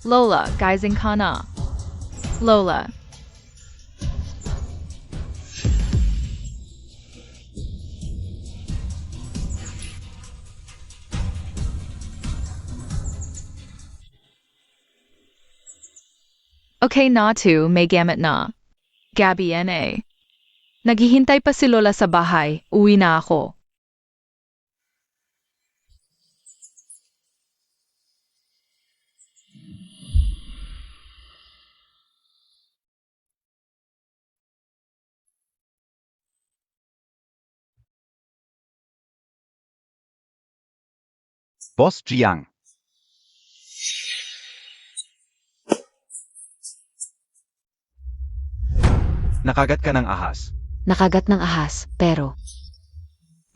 Lola, gising ka na. Lola. Okay na to, may gamit na. Gabi N.A. Naghihintay pa si Lola sa bahay, uwi na ako. Boss Jiang. Nakagat ka ng ahas. Nakagat ng ahas, pero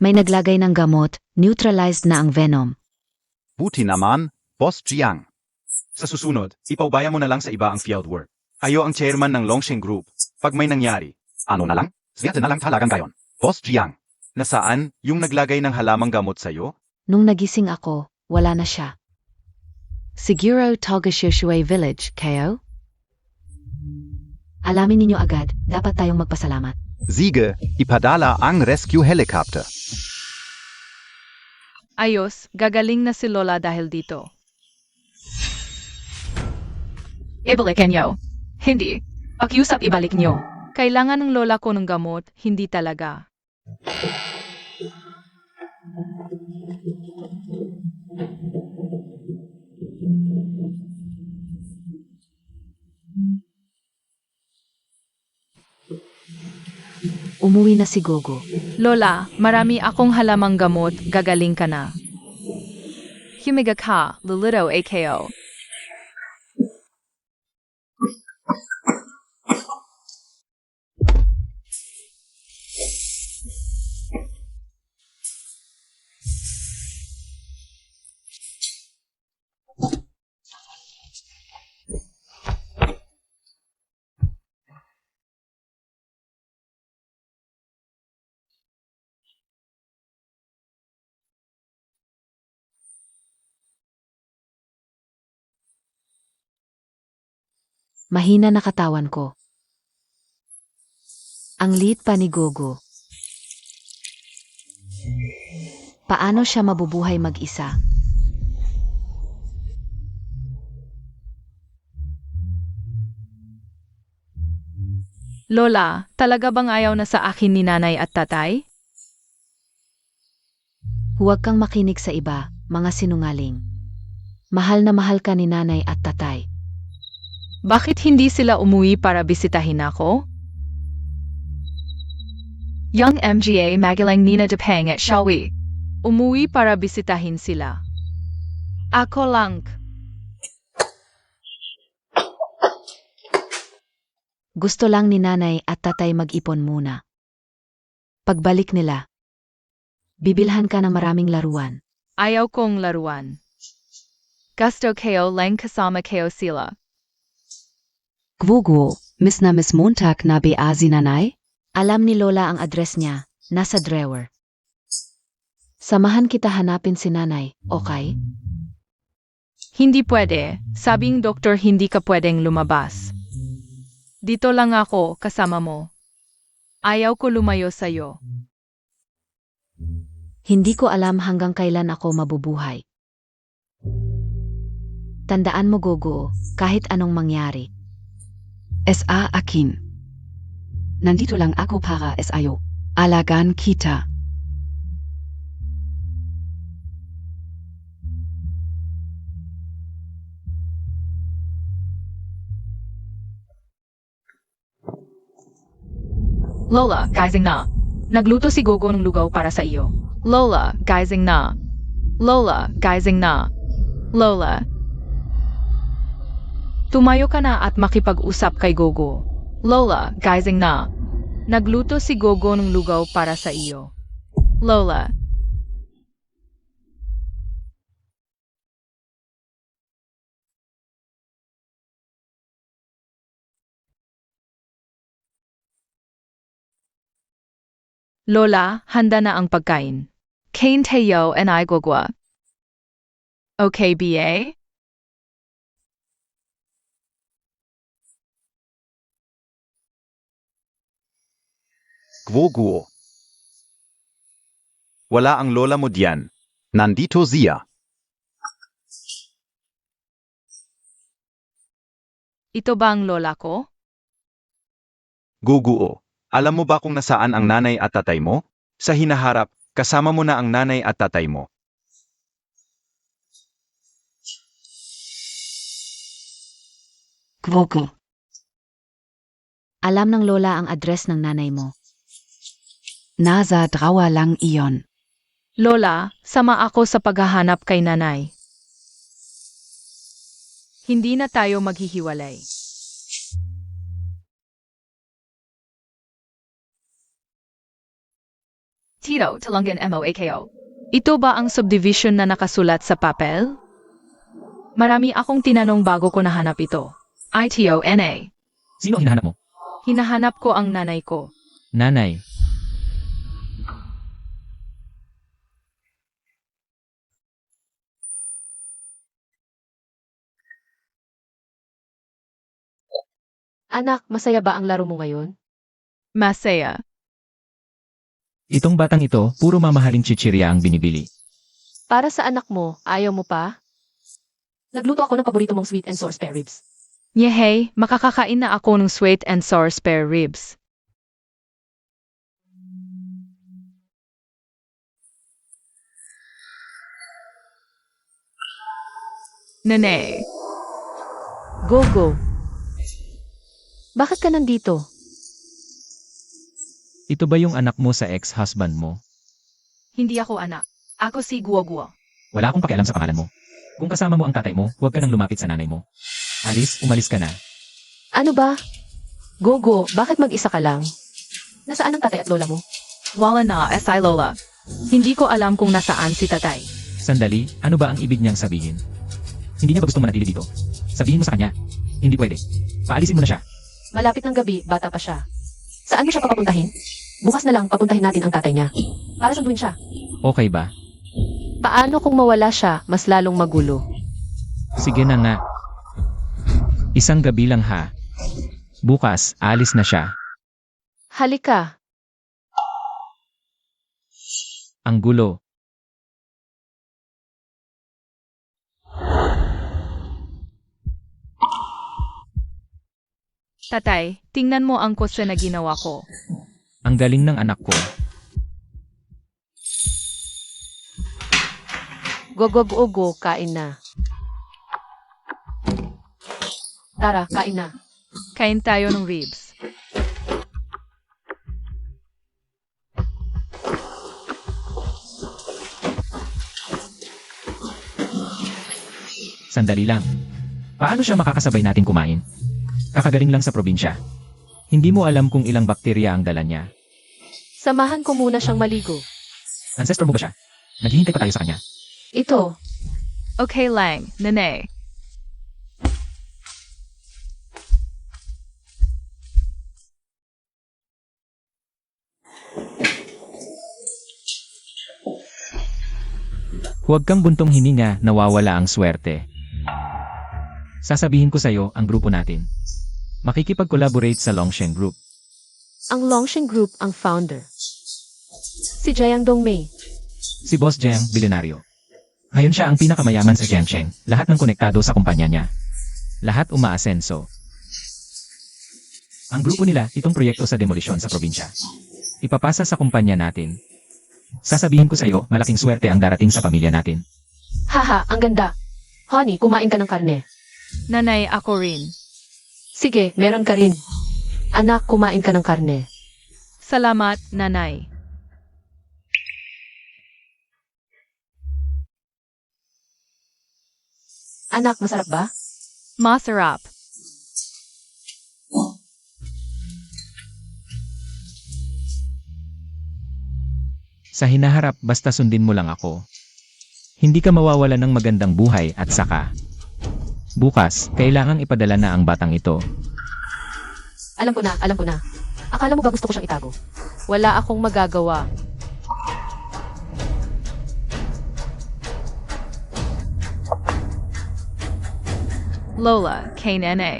may naglagay ng gamot, neutralized na ang venom. Buti naman, Boss Jiang. Sa susunod, ipaubaya mo na lang sa iba ang fieldwork. Ayo ang chairman ng Longsheng Group. Pag may nangyari, ano na lang? Swerte na lang talagang gayon. Boss Jiang. Nasaan yung naglagay ng halamang gamot sa'yo? Nung nagising ako, wala na siya. Siguro Togashishui Village, kayo? Alamin ninyo agad, dapat tayong magpasalamat. Sige, ipadala ang rescue helicopter. Ayos, gagaling na si Lola dahil dito. Ibalikan niyo. Hindi. Pakiusap ibalik niyo. Kailangan ng lola ko ng gamot, hindi talaga. Umuwi na si Gogo. Lola, marami akong halamang gamot, gagaling ka na. Humiga ka, Lilito AKO. Mahina na katawan ko. Ang liit pa ni Gogo. Paano siya mabubuhay mag-isa? Lola, talaga bang ayaw na sa akin ni nanay at tatay? Huwag kang makinig sa iba, mga sinungaling. Mahal na mahal ka ni nanay at tatay. Bakit hindi sila umuwi para bisitahin ako? Young MGA Magalang Nina Depang at Shawi. Umuwi para bisitahin sila. Ako lang. Gusto lang ni nanay at tatay mag-ipon muna. Pagbalik nila, bibilhan ka ng maraming laruan. Ayaw kong laruan. Gusto kayo lang kasama kayo sila. Gwogo, Miss na Miss Montag na beazi nanay? Alam ni Lola ang address niya, nasa drawer. Samahan kita hanapin si nanay, okay? Hindi pwede. Sabing doktor hindi ka pwedeng lumabas. Dito lang ako kasama mo. Ayaw ko lumayo sa'yo. Hindi ko alam hanggang kailan ako mabubuhay. Tandaan mo, Gogo, kahit anong mangyari. S.A. Akin. Nandito lang ako para sa'yo. Alagaan kita. Lola, gising na. Nagluto si Gogo ng lugaw para sa iyo. Lola, gising na. Lola, gising na. Lola. Tumayo ka na at makipag-usap kay Gogo. Lola, gising na. Nagluto si Gogo ng lugaw para sa iyo. Lola. Lola, handa na ang pagkain. Kain tayo and igwagwa. Okay, BA? Guo. Wala ang lola mo diyan. Nandito siya. Ito ba ang lola ko? Guguo. Alam mo ba kung nasaan ang nanay at tatay mo? Sa hinaharap, kasama mo na ang nanay at tatay mo. Gwogo. Alam ng lola ang address ng nanay mo. Nasa drawa lang iyon. Lola, sama ako sa paghahanap kay nanay. Hindi na tayo maghihiwalay. Tito, Tulungan MOAKO. Ito ba ang subdivision na nakasulat sa papel? Marami akong tinanong bago ko nahanap ito. ITONA. Sino ang hinahanap mo? Hinahanap ko ang nanay ko. Nanay. Anak, masaya ba ang laro mo ngayon? Masaya. Itong batang ito, puro mamahaling chichirya ang binibili. Para sa anak mo, ayaw mo pa? Nagluto ako ng paborito mong sweet and sour spare ribs. Yehey, makakakain na ako ng sweet and sour spare ribs. Nene, Go. Bakit ka nandito? Ito ba yung anak mo sa ex-husband mo? hindi ako anak. Ako si Guo. Wala akong pakialam sa pangalan mo. Kung kasama mo ang tatay mo, huwag ka nang lumapit sa nanay mo. Alice, umalis ka na. Ano ba? Go, bakit mag-isa ka lang? Nasaan ang tatay at lola mo? Wala na, SI Lola. Hindi ko alam kung nasaan si tatay. Sandali, ano ba ang ibig niyang sabihin? Hindi niya ba gustong manatili dito? Sabihin mo sa kanya. Hindi pwede. Paalisin mo na siya. Malapit ng gabi, bata pa siya. Saan mo siya papapuntahin? Bukas na lang papuntahin natin ang tatay niya. Para sunduin siya. Okay ba? Paano kung mawala siya, mas lalong magulo? Sige na nga. Isang gabi lang ha. Bukas, alis na siya. Halika. Ang gulo. Tatay, tingnan mo ang kotse na ginawa ko. Ang galing ng anak ko. Go, kain na. Tara, kain na. Kain tayo ng ribs. Sandali lang. Paano siya makakasabay natin kumain? Kakagaling lang sa probinsya. Hindi mo alam kung ilang bakterya ang dala niya. Samahan ko muna siyang maligo. Ancestor mo ba siya? Naghihintay pa tayo sa kanya. Ito, Okay lang, nene. Huwag kang buntong hininga, nawawala ang swerte. Sasabihin ko sa'yo ang grupo natin. Makikipag-collaborate sa Longsheng Group. ang Longsheng Group ang founder. Si Jiang Dongmei. Si Boss Jiang, bilyonaryo. Ngayon siya ang pinakamayaman sa Jiangsheng. Lahat ng konektado sa kumpanya niya. Lahat umaasenso. Ang grupo nila, itong proyekto sa demolisyon sa probinsya. Ipapasa sa kumpanya natin. Sasabihin ko sa'yo, malaking swerte ang darating sa pamilya natin. Haha, ang ganda. Honey, kumain ka ng karne. Nanay, ako rin. Sige, meron ka rin. Anak, kumain ka ng karne. Salamat, nanay. Anak, masarap ba? Masarap. Sa hinaharap, basta sundin mo lang ako. Hindi ka mawawala ng magandang buhay at saka. Bukas, kailangang ipadala na ang batang ito. Alam ko na. Akala mo ba gusto ko siyang itago? Wala akong magagawa. Lola, KNNA.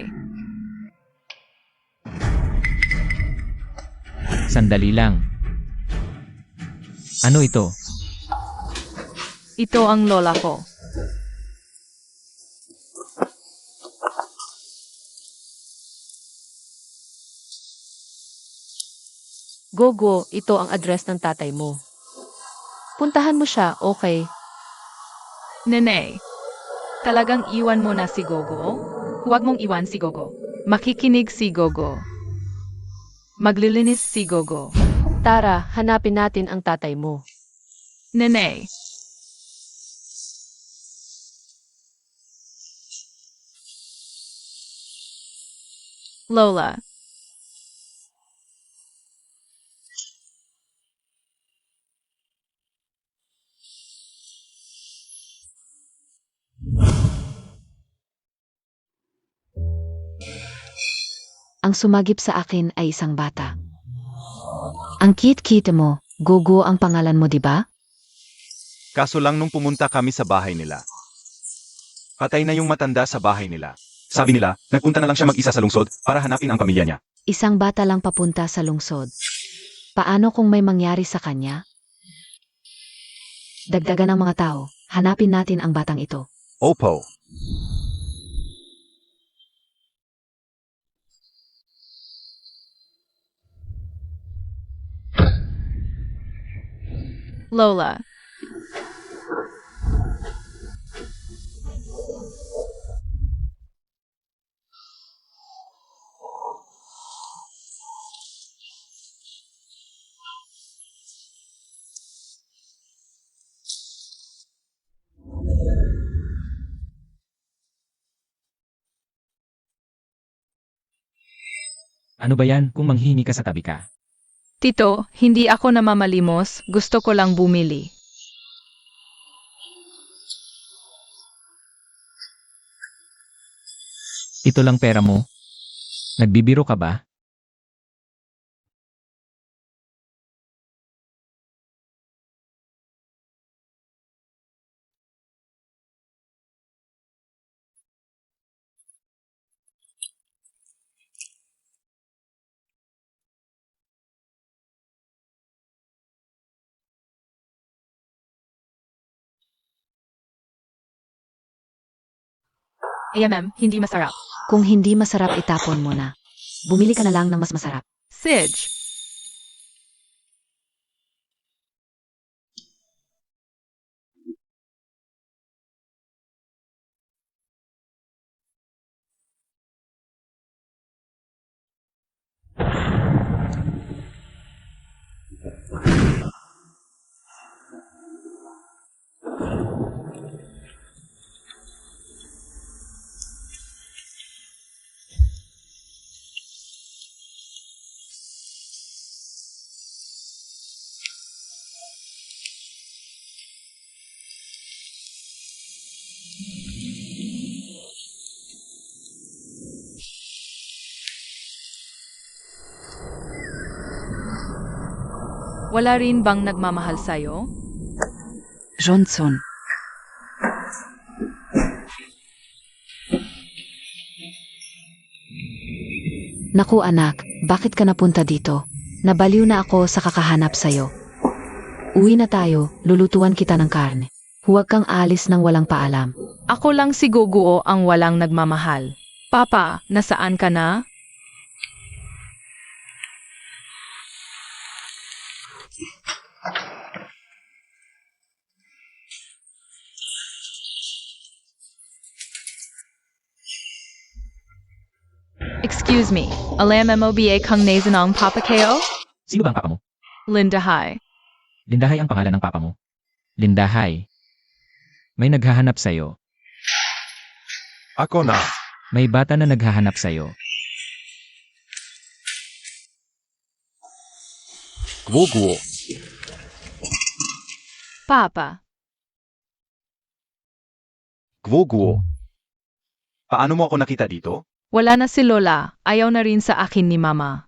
Sandali lang. Ano ito? Ito ang lola ko. Gogo, ito ang address ng tatay mo. Puntahan mo siya, okay? Nene, talagang iwan mo na si Gogo? Huwag mong iwan si Gogo. Makikinig si Gogo. Maglilinis si Gogo. Tara, hanapin natin ang tatay mo. Nene, Lola, Ang sumagip sa akin ay isang bata. Ang cute-cute mo, Gogo ang pangalan mo, di ba? Kaso lang nung pumunta kami sa bahay nila. Patay na yung matanda sa bahay nila. Sabi nila, nagpunta na lang siya mag-isa sa lungsod para hanapin ang pamilya niya. Isang bata lang papunta sa lungsod. Paano kung may mangyari sa kanya? Dagdagan ng mga tao, hanapin natin ang batang ito. Opo. Lola. Ano ba yan kung manghingi ka sa tabi ka? Tito, hindi ako namamalimos, gusto ko lang bumili. Ito lang pera mo? Nagbibiro ka ba? Hindi masarap. Kung hindi masarap, itapon mo na. Bumili ka na lang ng mas masarap. Sige. Wala rin bang nagmamahal sa'yo? Johnson. Naku anak, bakit ka napunta dito? Nabaliw na ako sa kakahanap sa'yo. Uwi na tayo, lulutuan kita ng karne. Huwag kang alis nang walang paalam. Ako lang si Gogo ang walang nagmamahal. Papa, nasaan ka na? Excuse me, alam MOBA kung nasanong papa kayo? Sino ba ang papa mo? Linda Hai. Lindahay ang pangalan ng papa mo. Lindahay. May naghahanap sa'yo. Ako na. May bata na naghahanap sa'yo. Guo. Papa. Guo. Paano mo ako nakita dito? Wala na si Lola, ayaw na rin sa akin ni Mama.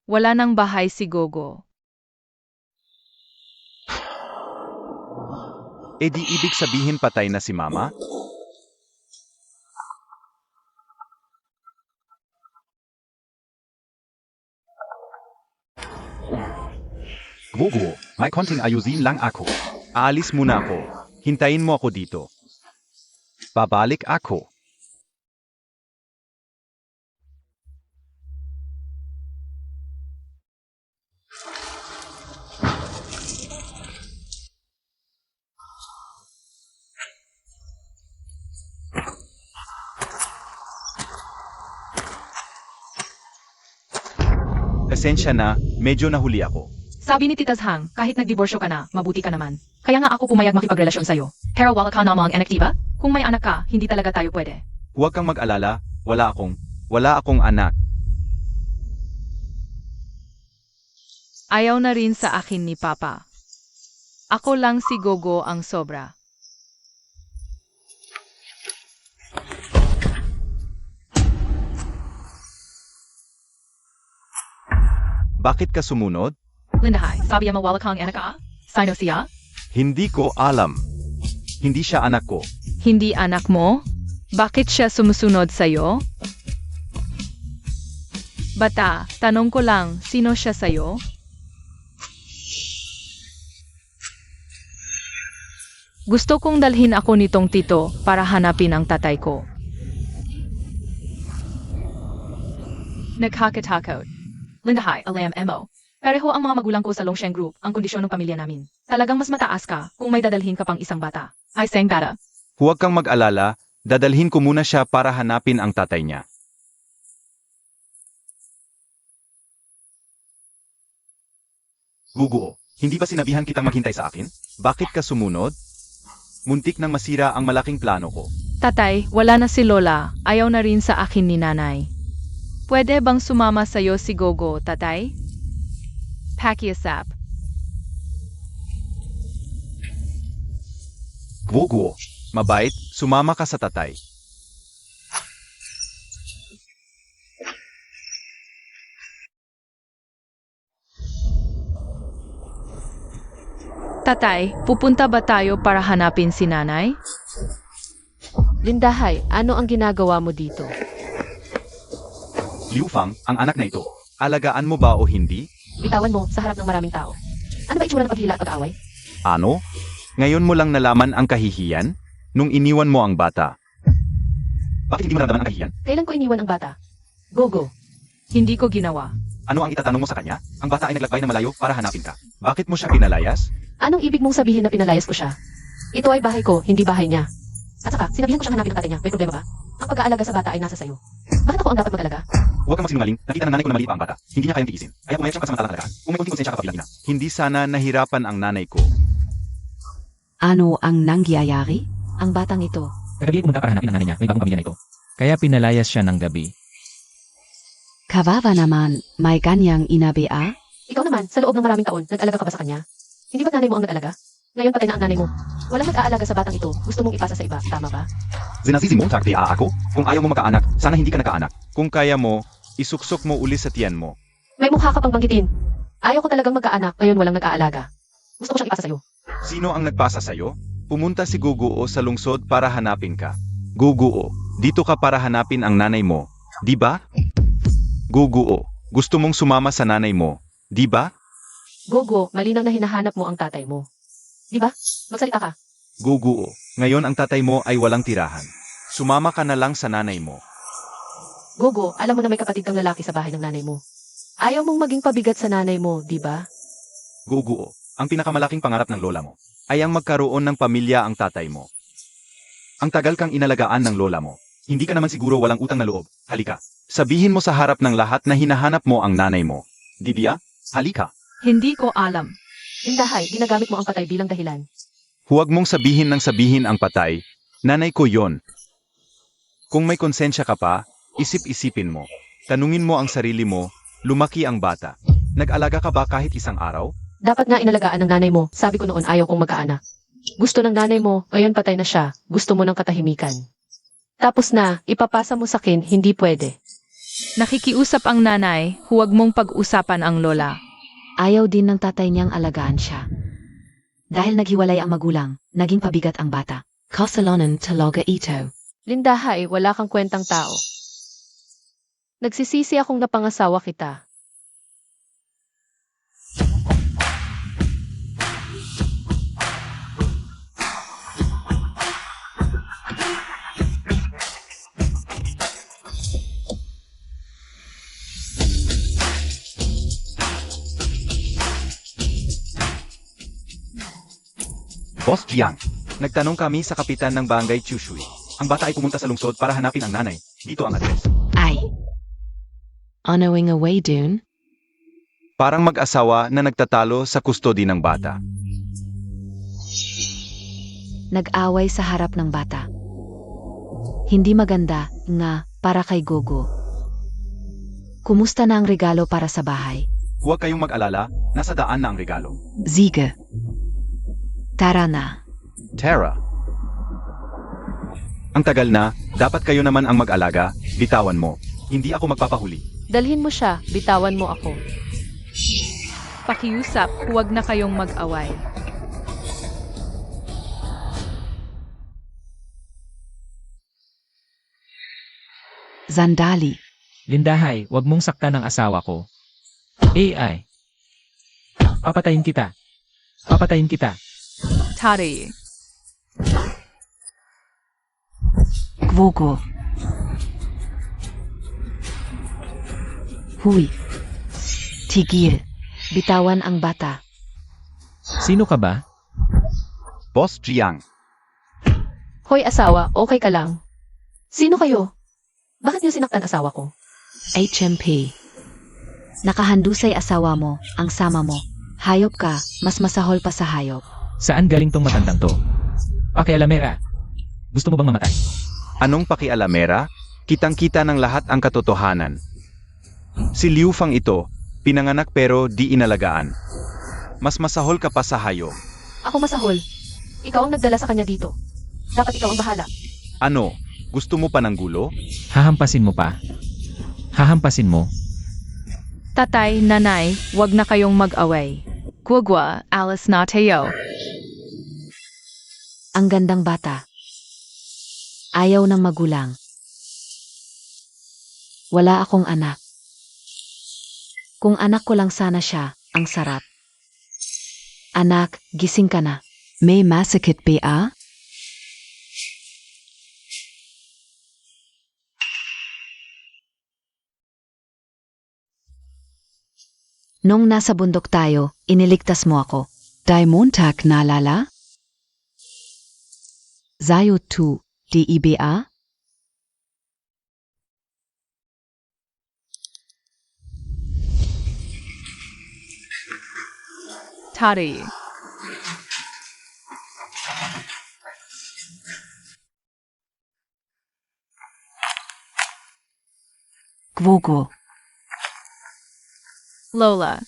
Wala nang bahay si Gogo. E di ibig sabihin patay na si Mama? Guguo, may konting ayusin lang ako. Aalis muna ako. Hintayin mo ako dito. Babalik ako. Pasensya na, medyo nahuli ako. Sabi ni Titas Hang, kahit nagdiborsyo ka na, mabuti ka naman. Kaya nga ako pumayag makipagrelasyon sa'yo. Pero wala ka namang anak, diba? Kung may anak ka, hindi talaga tayo pwede. Huwag kang mag-alala, wala akong anak. Ayaw na rin sa akin ni Papa. Ako lang si Gogo ang sobra. Bakit ka sumunod? Linda, hi. Sabi mo wala kang anak ka? Sino siya? Hindi ko alam. Hindi siya anak ko. Hindi anak mo? Bakit siya sumusunod sa'yo? Bata, tanong ko lang, sino siya sa'yo? Gusto kong dalhin ako nitong tito para hanapin ang tatay ko. Nagkakatakot. Linda, hi, alam mo. Pareho ang mga magulang ko sa Longsheng Group, ang kondisyon ng pamilya namin. Talagang mas mataas ka kung may dadalhin ka pang isang bata. Ay, sayang bata. Huwag kang mag-alala, dadalhin ko muna siya para hanapin ang tatay niya. Guguo, hindi ba sinabihan kitang maghintay sa akin? Bakit ka sumunod? Muntik nang masira ang malaking plano ko. Tatay, wala na si Lola. Ayaw na rin sa akin ni Nanay. Pwede bang sumama sa'yo si Gogo, tatay? Pakiusap. Guguo, mabait, sumama ka sa tatay. Tatay, pupunta ba tayo para hanapin si Nanay? Lindahay, ano ang ginagawa mo dito? Liu Fang, ang anak na ito. Alagaan mo ba o hindi? Bitawan mo sa harap ng maraming tao. Ano ba itsura ng paghila at pag-away? Ano? Ngayon mo lang nalaman ang kahihiyan? Nung iniwan mo ang bata. Bakit hindi mo naramdaman ang kahihiyan? Kailan ko iniwan ang bata? Gogo. Hindi ko ginawa. Ano ang itatanong mo sa kanya? Ang bata ay naglakbay na malayo para hanapin ka. Bakit mo siya pinalayas? Anong ibig mong sabihin na pinalayas ko siya? Ito ay bahay ko, hindi bahay niya. At saka, sinabihan ko siyang hanapin ang tatay niya. May problema ba? Ang pag-aalaga sa bata ay nasa sayo. Bakit ako ang dapat mag-alaga? Huwag kang magsinungaling. Nakita ng nanay ko na maliit pa ang bata. Hindi niya kayang tiisin. Kaya pumayag siyang pasamantalang alagaan. Kung may kunting konsensya ka pa bilang ina. Hindi sana nahirapan ang nanay ko. Ano ang nangyayari? Ang batang ito. Kagabi pumunta para hanapin ang nanay niya, may bagong pamilya na ito. Kaya pinalayas siya ng gabi. Kawawa naman, may kanyang inabi ah? Ikaw naman, sa loob ng maraming taon, nag-alaga ka ba sa kanya? Hindi ba nanay mo ang nag-alaga? Ngayon patay na ang nanay mo. Walang nag-aalaga sa batang ito. Gusto mong ipasa sa iba, tama ba? Zinasisi mo, takti ako? Kung ayaw mo magkaanak, sana hindi ka nagkaanak. Kung kaya mo, isuksok mo uli sa tiyan mo. May mukha ka pang banggitin. Ayaw ko talagang magkaanak, ngayon walang nag-aalaga. Gusto ko siyang ipasa sa'yo. Sino ang nagpasa sa'yo? Pumunta si Guguo sa lungsod para hanapin ka. Guguo, dito ka para hanapin ang nanay mo. Di ba? Guguo, gusto mong sumama sa nanay mo. Di ba? Gogo, malinaw na hinahanap mo ang tatay mo. Di ba? Magsalita ka. Guguo, ngayon ang tatay mo ay walang tirahan. Sumama ka na lang sa nanay mo. Gogo, alam mo na may kapatid kang lalaki sa bahay ng nanay mo. Ayaw mong maging pabigat sa nanay mo, di ba? Guguo, ang pinakamalaking pangarap ng lola mo ay ang magkaroon ng pamilya ang tatay mo. Ang tagal kang inalagaan ng lola mo. Hindi ka naman siguro walang utang na loob. Halika. Sabihin mo sa harap ng lahat na hinahanap mo ang nanay mo. Di ba? Halika. Hindi ko alam. Indahay, ginagamit mo ang patay bilang dahilan. Huwag mong sabihin ng sabihin ang patay. Nanay ko yon. Kung may konsensya ka pa, isip-isipin mo. Tanungin mo ang sarili mo, lumaki ang bata. Nag-alaga ka ba kahit isang araw? Dapat nga inalagaan ng nanay mo. Sabi ko noon ayaw kong magkaanak. Gusto ng nanay mo, ngayon patay na siya. Gusto mo ng katahimikan. Tapos na, ipapasa mo sa akin, hindi pwede. Nakikiusap ang nanay, huwag mong pag-usapan ang lola. Ayaw din ng tatay niyang alagaan siya. Dahil naghiwalay ang magulang, naging pabigat ang bata. Kasalanan talaga ito. Lindahay, wala kang kwentang tao. Nagsisisi akong napangasawa kita. Boss Jiang. Nagtanong kami sa kapitan ng barangay Chushui. Ang bata ay pumunta sa lungsod para hanapin ang nanay. Dito ang address. Ay. Onawing away dun? Parang mag-asawa na nagtatalo sa kustodi ng bata. Nag-away sa harap ng bata. Hindi maganda nga para kay Gogo. Kumusta na ang regalo para sa bahay? Huwag kayong mag-alala, nasa daan na ang regalo. Siege. Tara na. Tara. Ang tagal na, dapat kayo naman ang mag-alaga, bitawan mo. Hindi ako magpapahuli. Dalhin mo siya, bitawan mo ako. Pakiusap, huwag na kayong mag-away. Sandali. Lindahay, wag mong saktan ang asawa ko. AI. Papatayin kita. Papatayin kita. Tari. Gwogo. Huy. Tigil. Bitawan ang bata. Sino ka ba? Boss Jiang. Hoy asawa, okay ka lang? Sino kayo? Bakit niyo sinaktan asawa ko? HMP. Nakahandusay asawa mo, ang sama mo. Hayop ka, mas masahol pa sa hayop. Saan galing tong matandang to? Pakialamera. Gusto mo bang mamatay? Anong pakialamera? Kitang-kita ng lahat ang katotohanan. Si Liu Fang ito, pinanganak pero di inalagaan. Mas masahol ka pa sa hayop. Ako masahol. Ikaw ang nagdala sa kanya dito. Dapat ikaw ang bahala. Ano? Gusto mo pa ng gulo? Hahampasin mo pa. Hahampasin mo. Tatay, nanay, huwag na kayong mag-away. Gwagwa, alas na tayo. Ang gandang bata. Ayaw ng magulang. Wala akong anak. Kung anak ko lang sana siya, ang sarap. Anak, gising ka na. May masakit ba? Nung nasa bundok tayo, iniligtas mo ako. Dai Montag naalala? Sayo 2, DIBA? Tari. Gwogo. Lola.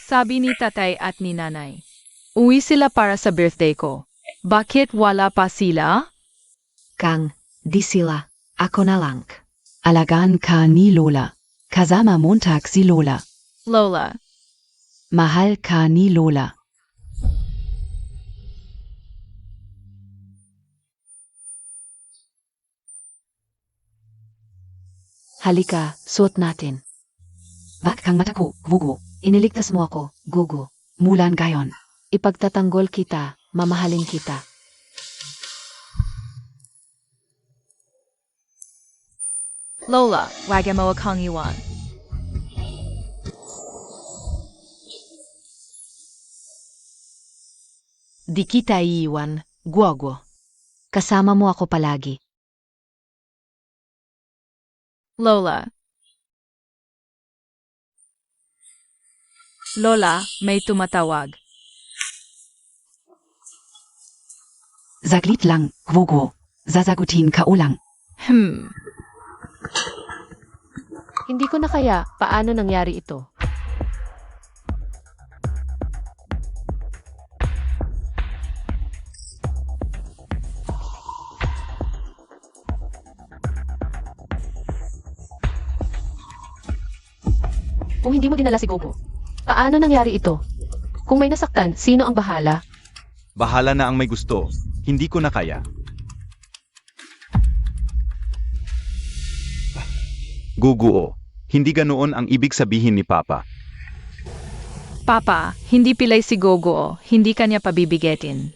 Sabi ni tatay at ni nanay. Uwi sila para sa birthday ko. Bakit wala pa sila? Kang, di sila. Ako na lang. Alagaan ka ni Lola. Kasama Montag si Lola. Lola. Mahal ka ni Lola. Halika, suot natin. Bak kang mata ko, Gwogo. Iniligtas mo ako, Gogo. Mulan gayon. Ipagtatanggol kita, mamahalin kita. Lola, wag mo akong iwan. Di kita iiwan, Gwogo. Kasama mo ako palagi. Lola. Lola, may tumatawag. Saglit lang, Gwogo. Sasagutin ka ulang. Hindi ko na kaya paano nangyari ito. Kung hindi mo dinala si Gogo, paano nangyari ito? Kung may nasaktan, sino ang bahala? Bahala na ang may gusto. Hindi ko na kaya. Guguo. Hindi ganoon ang ibig sabihin ni Papa. Papa, hindi pilay si Gogo, hindi kanya pabibigetin.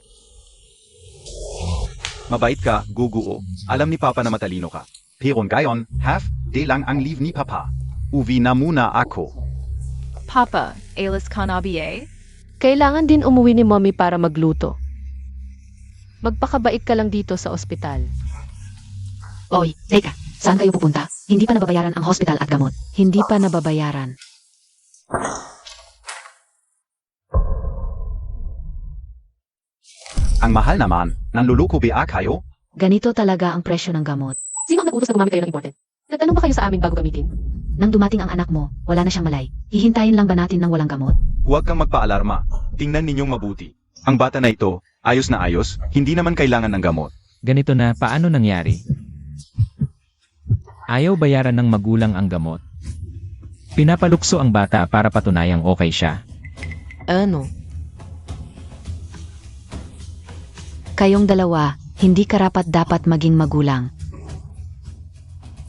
Mabait ka, Guguo. Alam ni Papa na matalino ka. Pero ngayon, half day lang ang leave ni Papa. Uwi na muna ako. Papa, alis ka na ba? Kailangan din umuwi ni Mommy para magluto. Magpakabait ka lang dito sa ospital. Oy, teka, saan kayo pupunta? Hindi pa nababayaran ang hospital at gamot. Hindi pa nababayaran. Ang mahal naman, nanluluko ba kayo? Ganito talaga ang presyo ng gamot. Sino ang nag-utos na gumamit kayo ng imported? Nagtanong ba kayo sa amin bago gamitin? Nang dumating ang anak mo, wala na siyang malay. Hihintayin lang ba natin ng walang gamot? Huwag kang magpaalarma. Tingnan ninyong mabuti. Ang bata na ito, ayos na ayos, hindi naman kailangan ng gamot. Ganito na, paano nangyari? Ayaw bayaran ng magulang ang gamot. Pinapalukso ang bata para patunayang okay siya. Ano? Kayong dalawa, hindi karapat-dapat maging magulang.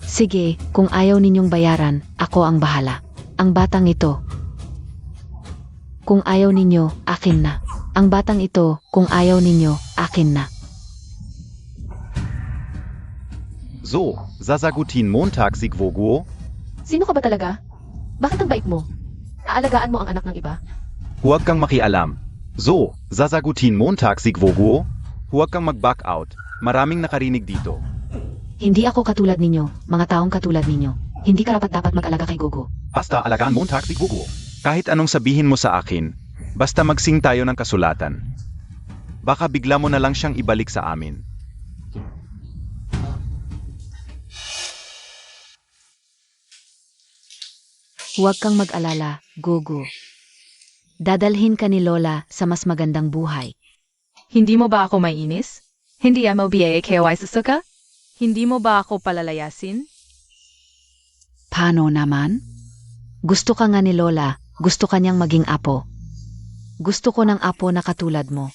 Sige, kung ayaw ninyong bayaran, ako ang bahala. Ang batang ito. Kung ayaw ninyo, akin na. Ang batang ito, kung ayaw ninyo, akin na. So, sasagutin Montag si Gwoguo? Sino ka ba talaga? Bakit ang bait mo? Aalagaan mo ang anak ng iba? Huwag kang makialam. So, sasagutin Montag si Gwoguo? Huwag kang mag-back out. Maraming nakarinig dito. Hindi ako katulad ninyo, mga taong katulad ninyo. Hindi karapat-dapat mag-alaga kay Gogo. Basta alagaan Montag si Gwoguo. Kahit anong sabihin mo sa akin, basta magsing tayo ng kasulatan. Baka bigla mo na lang siyang ibalik sa amin. Huwag kang mag-alala, Gogo. Dadalhin ka ni Lola sa mas magandang buhay. Hindi mo ba ako maiinis? Hindi mo ba KY sa suka? Hindi mo ba ako palalayasin? Paano naman? Gusto ka nga ni Lola, gusto ka niyang maging apo. Gusto ko ng apo na katulad mo.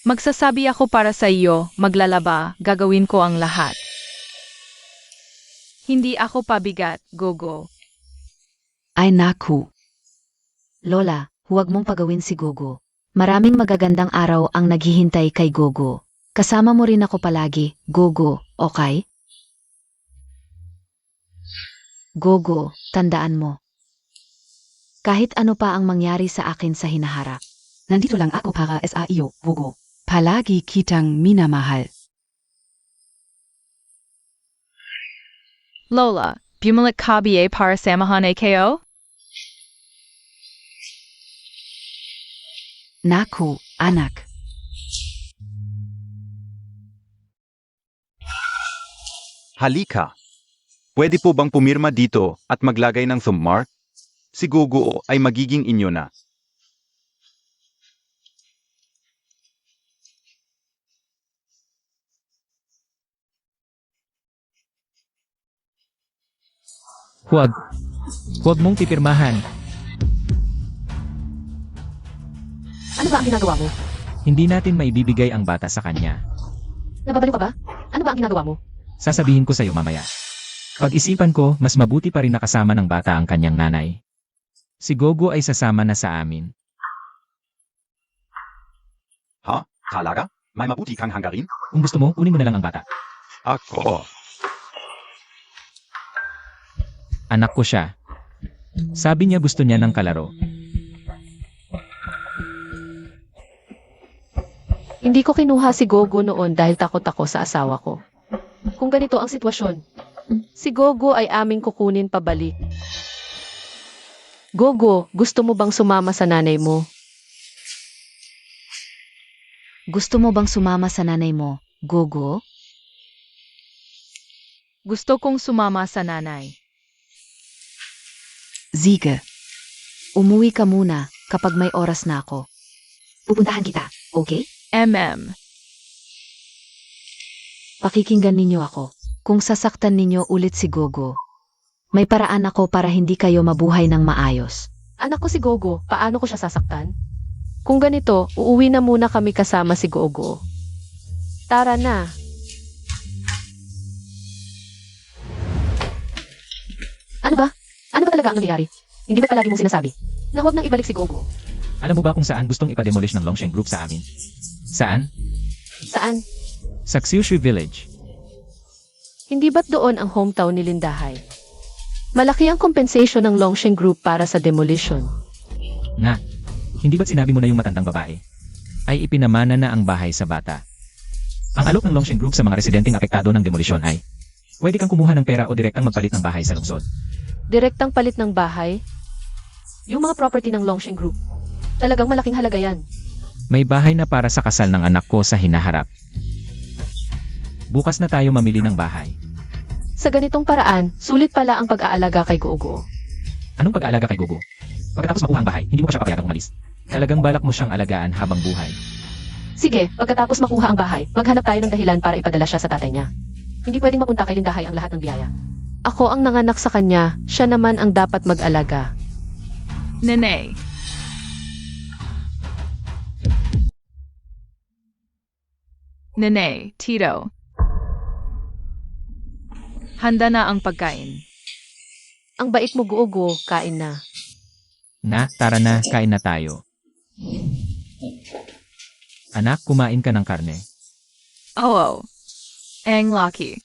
Magsasabi ako para sa iyo, maglalaba, gagawin ko ang lahat. Hindi ako pabigat, Gogo. Ay naku. Lola, huwag mong pagawin si Gogo. Maraming magagandang araw ang naghihintay kay Gogo. Kasama mo rin ako palagi, Gogo, okay? Gogo, tandaan mo. Kahit ano pa ang mangyari sa akin sa hinaharap. Nandito lang ako para sa iyo, Gogo. Palagi kitang minamahal. Lola, bumalik ka ba para samahan kayo? Naku, anak. Halika. Pwede po bang pumirma dito at maglagay ng thumbmark? Si Gogo ay magiging inyo na. Huwag. Huwag mong pipirmahan. Ano ba ang ginagawa mo? Hindi natin maibibigay ang bata sa kanya. Nababaliw ka ba? Ano ba ang ginagawa mo? Sasabihin ko sa'yo mamaya. Pag-isipan ko, mas mabuti pa rin nakasama ng bata ang kanyang nanay. Si Gogo ay sasama na sa amin. Ha? Talaga? May mabuti kang hanggarin? Kung gusto mo, kunin mo na lang ang bata. Ako. Anak ko siya. Sabi niya gusto niya ng kalaro. Hindi ko kinuha si Gogo noon dahil takot ako sa asawa ko. Kung ganito ang sitwasyon, si Gogo ay aming kukunin pabalik. Gogo, gusto mo bang sumama sa nanay mo? Gusto mo bang sumama sa nanay mo, Gogo? Gusto kong sumama sa nanay. Sige. Umuwi ka muna kapag may oras na ako. Pupuntahan kita, okay? Pakikinggan ninyo ako. Kung sasaktan ninyo ulit si Gogo, may paraan ako para hindi kayo mabuhay ng maayos. Anak ko si Gogo, paano ko siya sasaktan? Kung ganito, uuwi na muna kami kasama si Gogo. Tara na. Ano ba? Ano ba talaga ang nangyayari? Hindi ba palagi mong sinasabi na huwag nang ibalik si Gogo? Alam mo ba kung saan gustong ipa-demolish ng Longshan Group sa amin? Saan? Saan? Sa Xiushui Village. Hindi ba't doon ang hometown ni Lindahay? Malaki ang compensation ng Longshan Group para sa demolition. Na, hindi ba't sinabi mo na yung matandang babae? ay ipinamana na ang bahay sa bata. Ang alok ng Longshen Group sa mga residenteng apektado ng demolisyon ay, pwede kang kumuha ng pera o direktang magpalit ng bahay sa lungsod. Direktang palit ng bahay? Yung mga property ng Longshen Group. Talagang malaking halaga yan. May bahay na para sa kasal ng anak ko sa hinaharap. Bukas na tayo mamili ng bahay. Sa ganitong paraan, sulit pala ang pag-aalaga kay Gogo. Anong pag-aalaga kay Gogo? Pagkatapos makuha ang bahay, hindi mo pa siya papayagang umalis. Talagang balak mo siyang alagaan habang buhay. Sige, pagkatapos makuha ang bahay, maghanap tayo ng dahilan para ipadala siya sa tatay niya. Hindi pwedeng mapunta kay Lindahay ang lahat ng biyaya. Ako ang nanganak sa kanya, siya naman ang dapat mag-alaga. Nanay. Nanay, Tito. Handa na ang pagkain. Ang bait mo, Gogo, kain na. Tara na, kain na tayo. Anak, kumain ka ng karne. Oo. Ang lucky.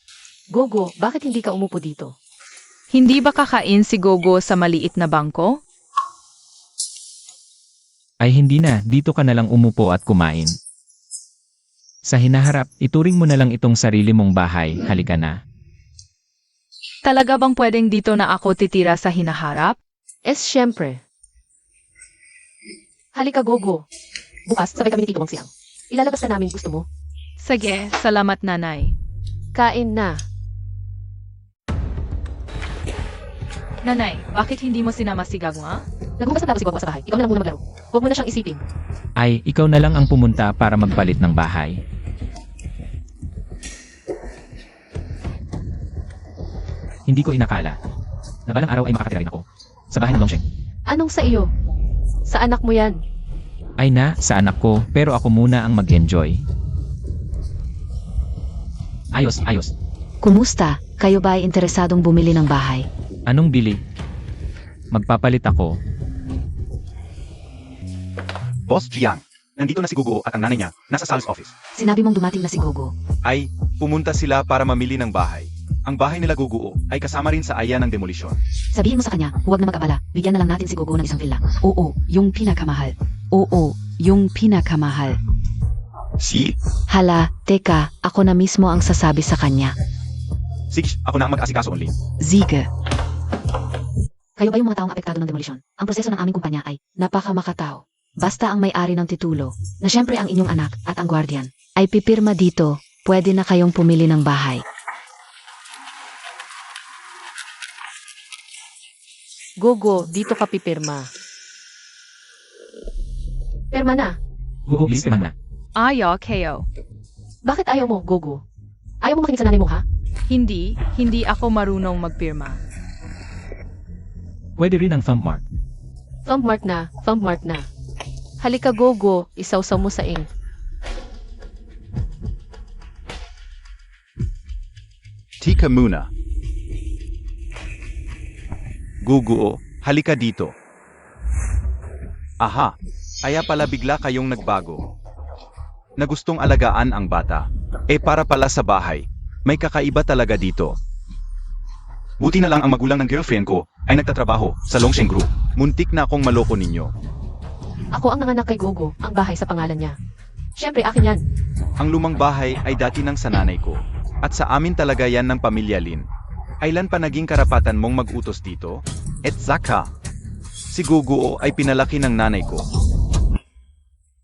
Gogo, bakit hindi ka umupo dito? Hindi ba kakain si Gogo sa maliit na bangko? Ay hindi na, dito ka na lang umupo at kumain. Sa hinaharap, ituring mo na lang itong sarili mong bahay, halika na. Talaga bang pwedeng dito na ako titira sa hinaharap? Siyempre. Halika, Gogo. Bukas, sabay kami ni Tito Wang Siang. Ilalabas na namin, gusto mo? Sige, salamat nanay. Kain na. Nanay, bakit hindi mo sinama si Gagwa? Naghugas na tapos si Gogo sa bahay. Ikaw na lang muna maglaro. Huwag mo na siyang isipin. Ay, ikaw na lang ang pumunta para magpalit ng bahay. Hindi ko inakala na balang araw ay makakatira rin ako sa bahay ng Longsheng. Anong sa iyo? Sa anak mo yan. Ay sa anak ko, pero ako muna ang mag-enjoy. Ayos. Kumusta? Kayo ba ay interesadong bumili ng bahay? Anong bili? Magpapalit ako. Boss Jiang, nandito na si Guguo at ang nanay niya, nasa sales office. Sinabi mong dumating na si Gogo. Ay, pumunta sila para mamili ng bahay. Ang bahay nila Guguo ay kasama rin sa aya ng demolisyon. Sabihin mo sa kanya, huwag na mag-abala. Bigyan na lang natin si Gogo ng isang villa. Oo, yung pinakamahal. Si? Hala, teka, ako na mismo ang sasabi sa kanya. Sige, ako na ang mag-asikaso only. Zige. Kayo ba yung mga taong apektado ng demolisyon? Ang proseso ng aming kumpanya ay napakamakatao. Basta ang may-ari ng titulo, na syempre ang inyong anak at ang guardian, ay pipirma dito, pwede na kayong pumili ng bahay. Gogo, dito ka pipirma. Pirma na. Gugu, please, na. Ayaw kayo. Bakit ayaw mo, Gogo? Ayaw mo makinig sa nanay mo, ha? Hindi ako marunong magpirma. Pwede rin ang thumb mark. Thumb mark na. Halika, Gogo, isawsaw mo sa ink. Tika muna. Guguo, halika dito. Aha, kaya pala bigla kayong nagbago. Na gustong alagaan ang bata. Para pala sa bahay, may kakaiba talaga dito. Buti na lang ang magulang ng girlfriend ko ay nagtatrabaho sa Longsheng Group. Muntik na akong maloko ninyo. Ako ang nanganak kay Gogo, ang bahay sa pangalan niya. Siyempre, akin yan. Ang lumang bahay ay dati ng sananay ko. At sa amin talaga yan ng pamilya Lin. Kailan pa naging karapatan mong mag-utos dito? Zaka. Si Guguo ay pinalaki ng nanay ko.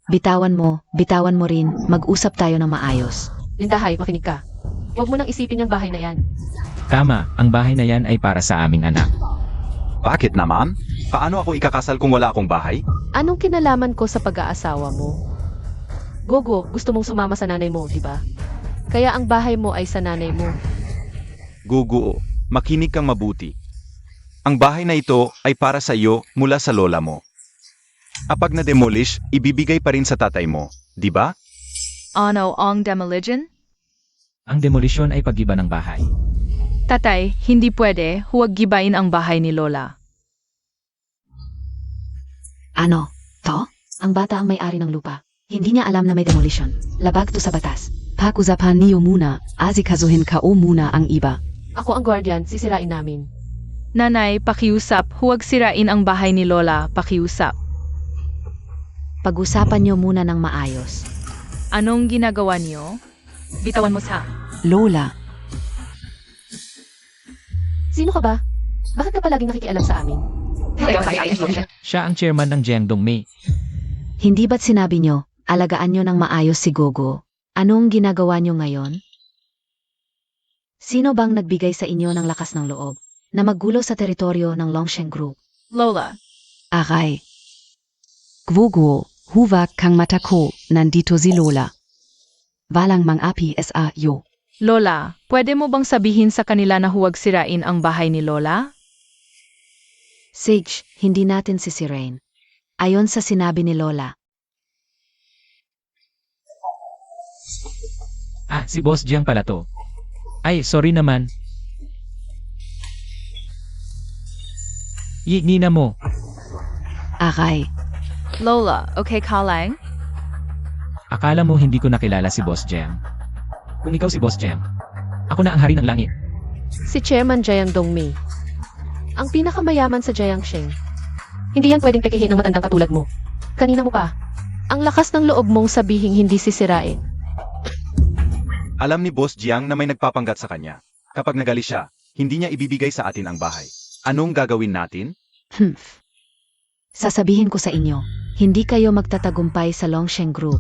Bitawan mo rin, mag-usap tayo ng maayos. Lindahay, makinig ka. Huwag mo nang isipin yung bahay na yan. Tama, ang bahay na yan ay para sa aming anak. Bakit naman? Paano ako ikakasal kung wala akong bahay? Anong kinalaman ko sa pag-aasawa mo? Gogo, gusto mong sumama sa nanay mo, di ba? Kaya ang bahay mo ay sa nanay mo. Guguo, makinig kang mabuti. Ang bahay na ito ay para sa iyo mula sa lola mo. Kapag na-demolish, ibibigay pa rin sa tatay mo, di ba? Ano ang demolition? Ang demolisyon ay pag-iba ng bahay. Tatay, hindi pwede, huwag gibain ang bahay ni Lola. Ano? To? Ang bata ang may-ari ng lupa. Hindi niya alam na may demolition. Labag to sa batas. Pakuzapan niyo muna, azikazuhin ka o muna ang iba. Ako ang guardian, sisirain namin. Nanay, pakiusap, huwag sirain ang bahay ni Lola, pakiusap. pag-usapan niyo muna ng maayos. Anong ginagawa niyo? Bitawan mo sa... Lola, Sino ka ba? Bakit ka palaging nakikialam sa amin? Siya ang chairman ng Jiangdong Mei. hindi ba't sinabi niyo, alagaan niyo ng maayos si Gogo? Anong ginagawa niyo ngayon? Sino bang nagbigay sa inyo ng lakas ng loob na maggulo sa teritoryo ng Longsheng Group? Lola, Aray. Gogo, huwag kang matako, nandito si Lola. Walang mang-api sa iyo. Lola, pwede mo bang sabihin sa kanila na huwag sirain ang bahay ni Lola? Sage, hindi natin sisirain. Ayon sa sinabi ni Lola. Ah, si Boss Jiang pala to. Ay, sorry naman. Nina mo. Aray. Lola, okay ka lang? Akala mo hindi ko nakilala si Boss Jiang. Kung ikaw si Boss Jiang, ako na ang hari ng langit. Si Chairman Jiang Dongmei. Ang pinakamayaman sa Jiangsheng. Hindi yan pwedeng pekihin ng matandang katulad mo. Kanina mo pa. Ang lakas ng loob mong sabihing hindi sisirain. Alam ni Boss Jiang na may nagpapanggat sa kanya. Kapag nagali siya, hindi niya ibibigay sa atin ang bahay. Anong gagawin natin? Sasabihin ko sa inyo, hindi kayo magtatagumpay sa Longsheng Group.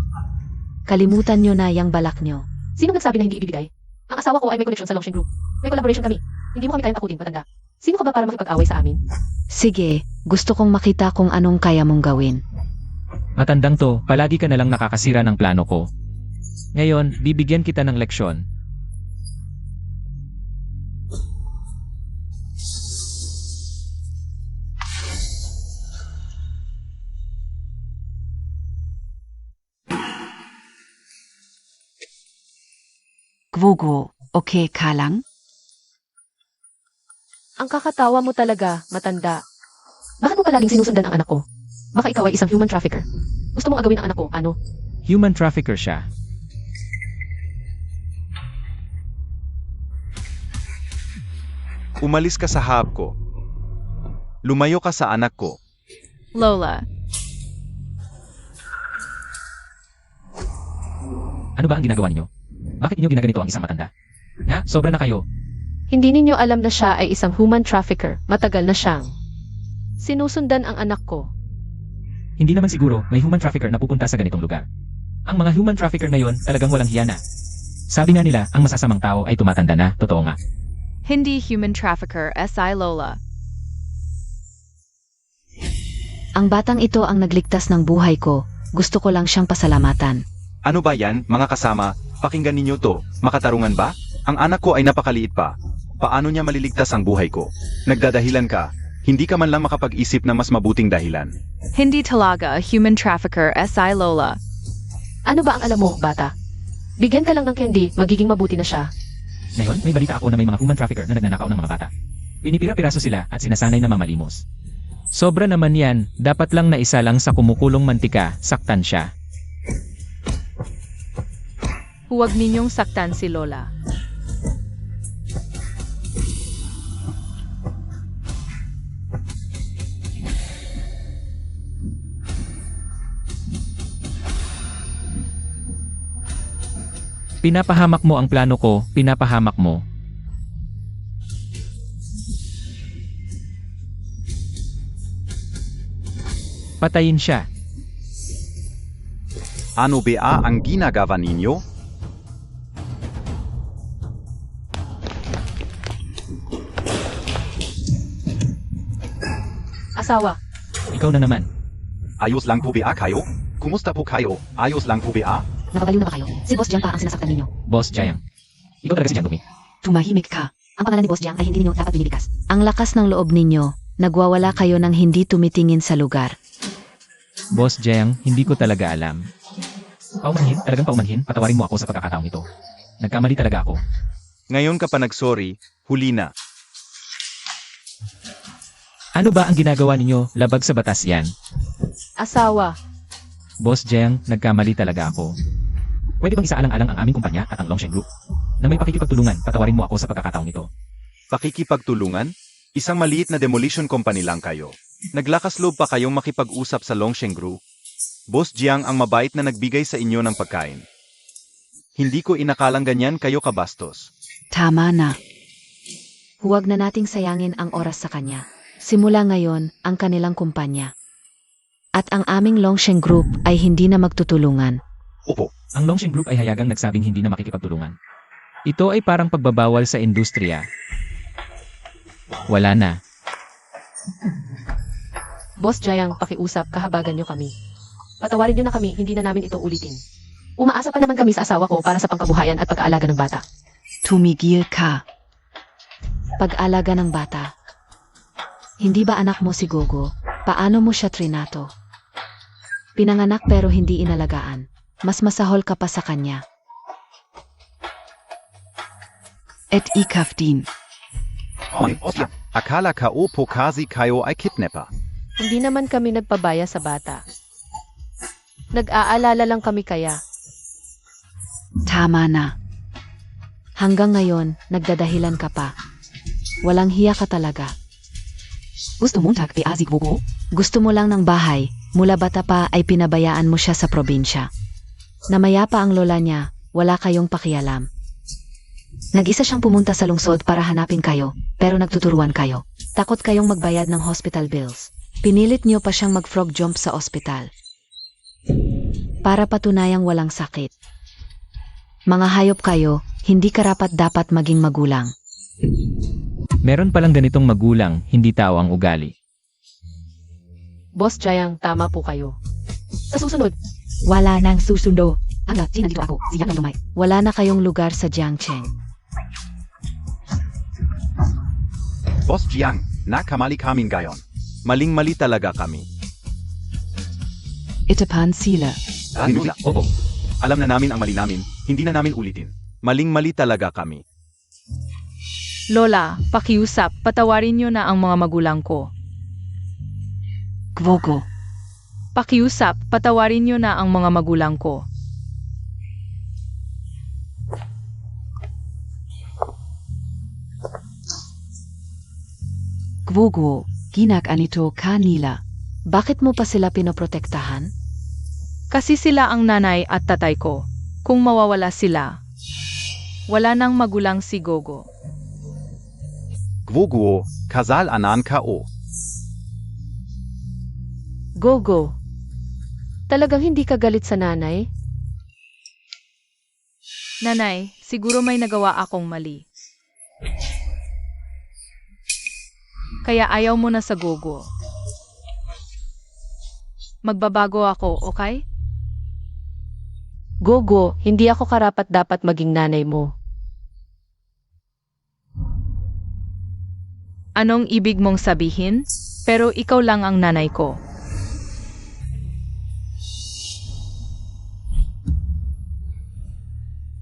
Kalimutan nyo na yang balak nyo. Sino nagsabi na hindi ibibigay? Ang asawa ko ay may connection sa Longsheng Group. May collaboration kami. Hindi mo kami kayang takutin, matanda. Sino ka ba para makipag-away sa amin? Sige, gusto kong makita kung anong kaya mong gawin. Matandang to, palagi ka nalang nakakasira ng plano ko. Ngayon, bibigyan kita ng leksyon. Gogo, okay ka lang? Ang kakatawa mo talaga, matanda. Bakit mo palaging sinusundan ang anak ko? Baka ikaw ay isang human trafficker. Gusto mong agawin ang anak ko, ano? Human trafficker siya. Umalis ka sa hub ko. Lumayo ka sa anak ko. Lola, Ano ba ang ginagawa ninyo? Bakit inyo ginaganito ang isang matanda? Ha? Sobra na kayo. Hindi ninyo alam na siya ay isang human trafficker. Matagal na siyang sinusundan ang anak ko. Hindi naman siguro may human trafficker na pupunta sa ganitong lugar. Ang mga human trafficker na yon talagang walang hiya na. Sabi nga nila, ang masasamang tao ay tumatanda na. Totoo nga. hindi human trafficker SI Lola. Ang batang ito ang nagligtas ng buhay ko. Gusto ko lang siyang pasalamatan. Ano ba yan, mga kasama? Pakinggan ninyo to. Makatarungan ba? Ang anak ko ay napakaliit pa. Paano niya maliligtas ang buhay ko? Nagdadahilan ka. Hindi ka man lang makapag-isip na mas mabuting dahilan. Hindi talaga human trafficker SI Lola. Ano ba ang alam mo, bata? Bigyan ka lang ng candy, magiging mabuti na siya. Ngayon, may balita ako na may mga human trafficker na nagnanakaw ng mga bata. Pinipira-piraso sila at sinasanay na mamalimos. Sobra naman yan, dapat lang na isa lang sa kumukulong mantika, saktan siya. Huwag ninyong saktan si Lola. Pinapahamak mo ang plano ko, pinapahamak mo. Patayin siya. Ano ba ang ginagawa ninyo? Asawa, Ikaw na naman. Ayos lang po ba kayo? Kumusta po kayo? Ayos lang po ba? nakabaliw na ba kayo? Si Boss Jiang pa ang sinasaktan ninyo. Boss Jiang. Ikaw talaga si Jiang Dumi. Tumahimik ka. Ang pangalan ni Boss Jiang ay hindi ninyo dapat binibigkas. Ang lakas ng loob ninyo, nagwawala kayo ng hindi tumitingin sa lugar. Boss Jiang, hindi ko talaga alam. Paumanhin, talagang paumanhin, patawarin mo ako sa pagkakataong ito. Nagkamali talaga ako. Ngayon ka pa nagsorry, huli na. Ano ba ang ginagawa ninyo? Labag sa batas yan. Asawa, Boss Jiang, nagkamali talaga ako. Pwede bang isaalang-alang ang aming kumpanya at ang Longsheng Group? Na may pakikipagtulungan, patawarin mo ako sa pagkakataong ito. Pakikipagtulungan? Isang maliit na demolition company lang kayo. Naglakas loob pa kayong makipag-usap sa Longsheng Group. Boss Jiang ang mabait na nagbigay sa inyo ng pagkain. Hindi ko inakalang ganyan kayo kabastos. Tama na. Huwag na nating sayangin ang oras sa kanya. Simula ngayon, ang kanilang kumpanya. At ang aming Longsheng Group ay hindi na magtutulungan. Opo. Ang Longsheng Group ay hayagang nagsabing hindi na makikipagtulungan. Ito ay parang pagbabawal sa industriya. Wala na. Boss Jiang, pakiusap, kahabagan niyo kami. Patawarin niyo na kami, hindi na namin ito ulitin. Umaasa pa naman kami sa asawa ko para sa pangkabuhayan at pag-aalaga ng bata. Tumigil ka. Pag-alaga ng bata. Hindi ba anak mo si Gogo? Paano mo siya trinato? Pinanganak pero hindi inalagaan. Mas masahol ka pa sa kanya. Et ikaf din. Akala ka po kasi kayo ay kidnapper. Hindi naman kami nagpabaya sa bata. Nag-aalala lang kami kaya. Tama na. Hanggang ngayon, nagdadahilan ka pa. Walang hiya ka talaga. Gusto mong tagpiasig mo? Gusto mo lang ng bahay, mula bata pa ay pinabayaan mo siya sa probinsya. Namaya pa ang lola niya, wala kayong pakialam. Nag-isa siyang pumunta sa lungsod para hanapin kayo, pero nagtuturuan kayo. Takot kayong magbayad ng hospital bills. Pinilit niyo pa siyang mag-frog jump sa ospital. Para patunayang walang sakit. Mga hayop kayo, hindi karapat dapat maging magulang. Meron palang ganitong magulang, hindi tao ang ugali. Boss Jiang, tama po kayo. Sa susunod, Wala nang susundo. hanggang sinandito ako, siya ang lumay. Wala na kayong lugar sa Jiangcheng. Boss Jiang, nakamali kami ngayon. Maling-mali talaga kami. Itapan sila. Nila. Opo. Alam na namin ang mali namin, hindi na namin ulitin. Maling-mali talaga kami. Lola, pakiusap, patawarin niyo na ang mga magulang ko. Gwogo. Pakiusap, patawarin niyo na ang mga magulang ko. Gwogo, ginak-anito kanila. Bakit mo pa sila pinoprotektahan? Kasi sila ang nanay at tatay ko. Kung mawawala sila, wala nang magulang si Gogo. Gwoguo, kasal anan ka o. Gogo. Talagang hindi ka galit sa nanay? Nanay, siguro may nagawa akong mali. Kaya ayaw mo na sa Gogo. Magbabago ako, okay? Gogo, hindi ako karapat-dapat maging nanay mo. Anong ibig mong sabihin? Pero ikaw lang ang nanay ko.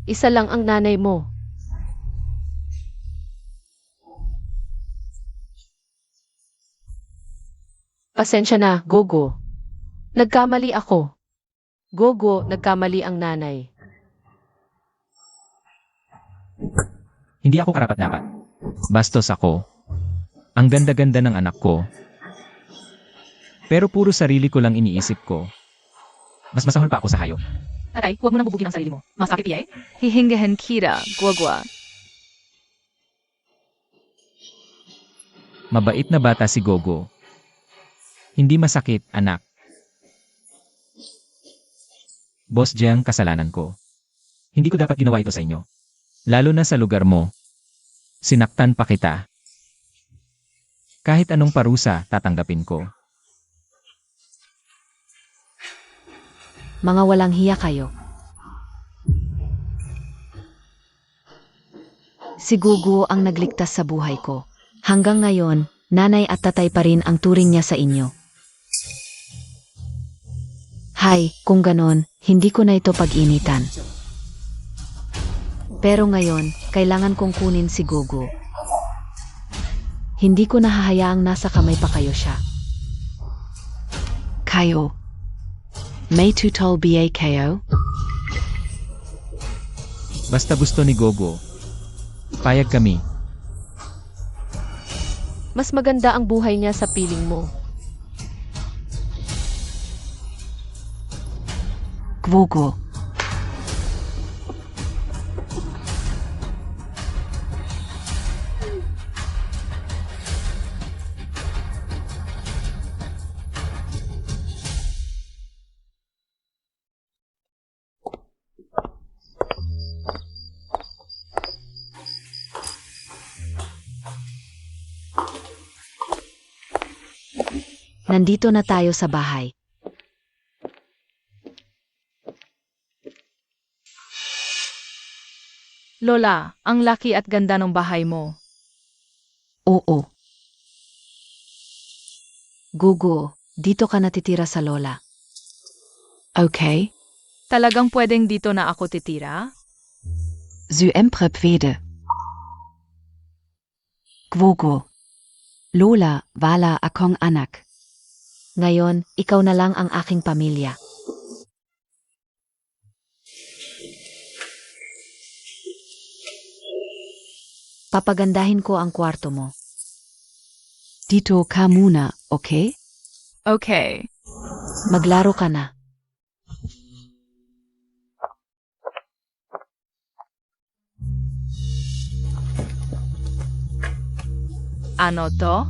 Isa lang ang nanay mo. Pasensya na, Gogo. Nagkamali ako. Gogo, nagkamali ang nanay. Hindi ako karapat-dapat. Bastos ako. Ang ganda-ganda ng anak ko. Pero puro sarili ko lang iniisip ko. Mas masahol pa ako sa hayop. Tatay, huwag mo nang bubugin ang sarili mo. Masakit iya eh. Hihingahan kita, Gwagwa. Mabait na bata si Gogo. Hindi masakit, anak. Boss Jiang, kasalanan ko. Hindi ko dapat ginawa ito sa inyo. Lalo na sa lugar mo. Sinaktan pa kita. Kahit anong parusa, tatanggapin ko. Mga walang hiya kayo. Si Gugu ang nagligtas sa buhay ko. Hanggang ngayon, nanay at tatay pa rin ang turing niya sa inyo. Hay, kung ganon, hindi ko na ito pag-initan. Pero ngayon, kailangan kong kunin si Gugu. Hindi ko nahahayaang nasa kamay pa kayo siya. Kayo. May tutol ba kayo? Basta gusto ni Gogo. Payag kami. Mas maganda ang buhay niya sa piling mo. Gwogo. Nandito na tayo sa bahay. Lola, ang laki at ganda ng bahay mo. Oo. Gugu, dito ka natitira sa lola. Okay. Talagang pwedeng dito na ako titira? Syempre pwede. Gugu. Lola, wala akong anak. Ngayon, ikaw na lang ang aking pamilya. Papagandahin ko ang kwarto mo. Dito ka muna, okay? Okay. Maglaro ka na. Ano to?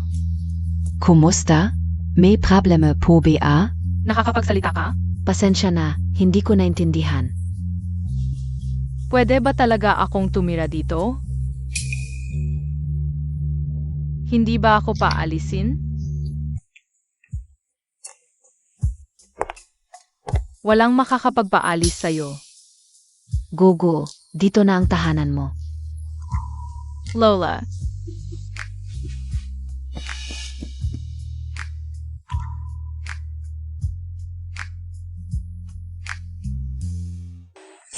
Kumusta? May problema po ba? Nakakapagsalita ka? Pasensya na, hindi ko naintindihan. Pwede ba talaga akong tumira dito? Hindi ba ako paalisin? Walang makakapagpaalis sa'yo. Gugu, dito na ang tahanan mo. Lola,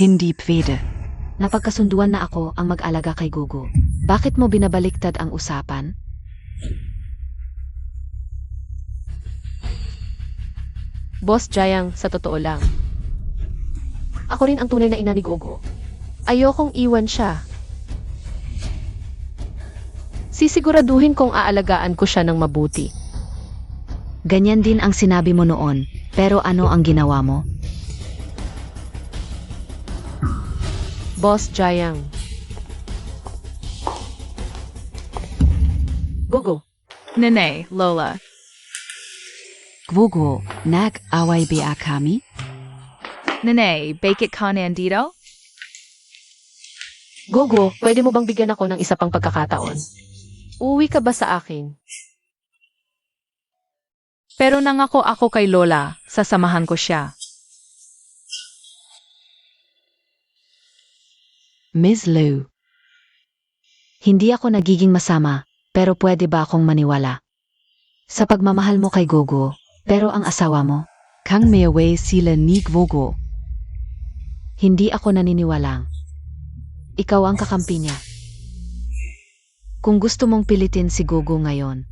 Hindi pwede. Napagkasunduan na ako ang mag-alaga kay Gugu. Bakit mo binabaliktad ang usapan? Boss Jayang, sa totoo lang. Ako rin ang tunay na ina ni Gogo. Ayokong iwan siya. Sisiguraduhin kong aalagaan ko siya ng mabuti. Ganyan din ang sinabi mo noon, pero ano ang ginawa mo? Boss Jayang. Gogo. Nene, Lola. Gugu, nag-away ba kami? Nene, bakit ka nandito? Gogo, pwede mo bang bigyan ako ng isa pang pagkakataon? Uwi ka ba sa akin? Pero nangako ako kay Lola, sasamahan ko siya. Ms. Liu. Hindi ako nagiging masama, pero pwede ba akong maniwala? Sa pagmamahal mo kay Gugu, pero ang asawa mo, kang may away sila ni Gugu. Hindi ako naniniwalang. Ikaw ang kakampi niya. Kung gusto mong pilitin si Gugu ngayon,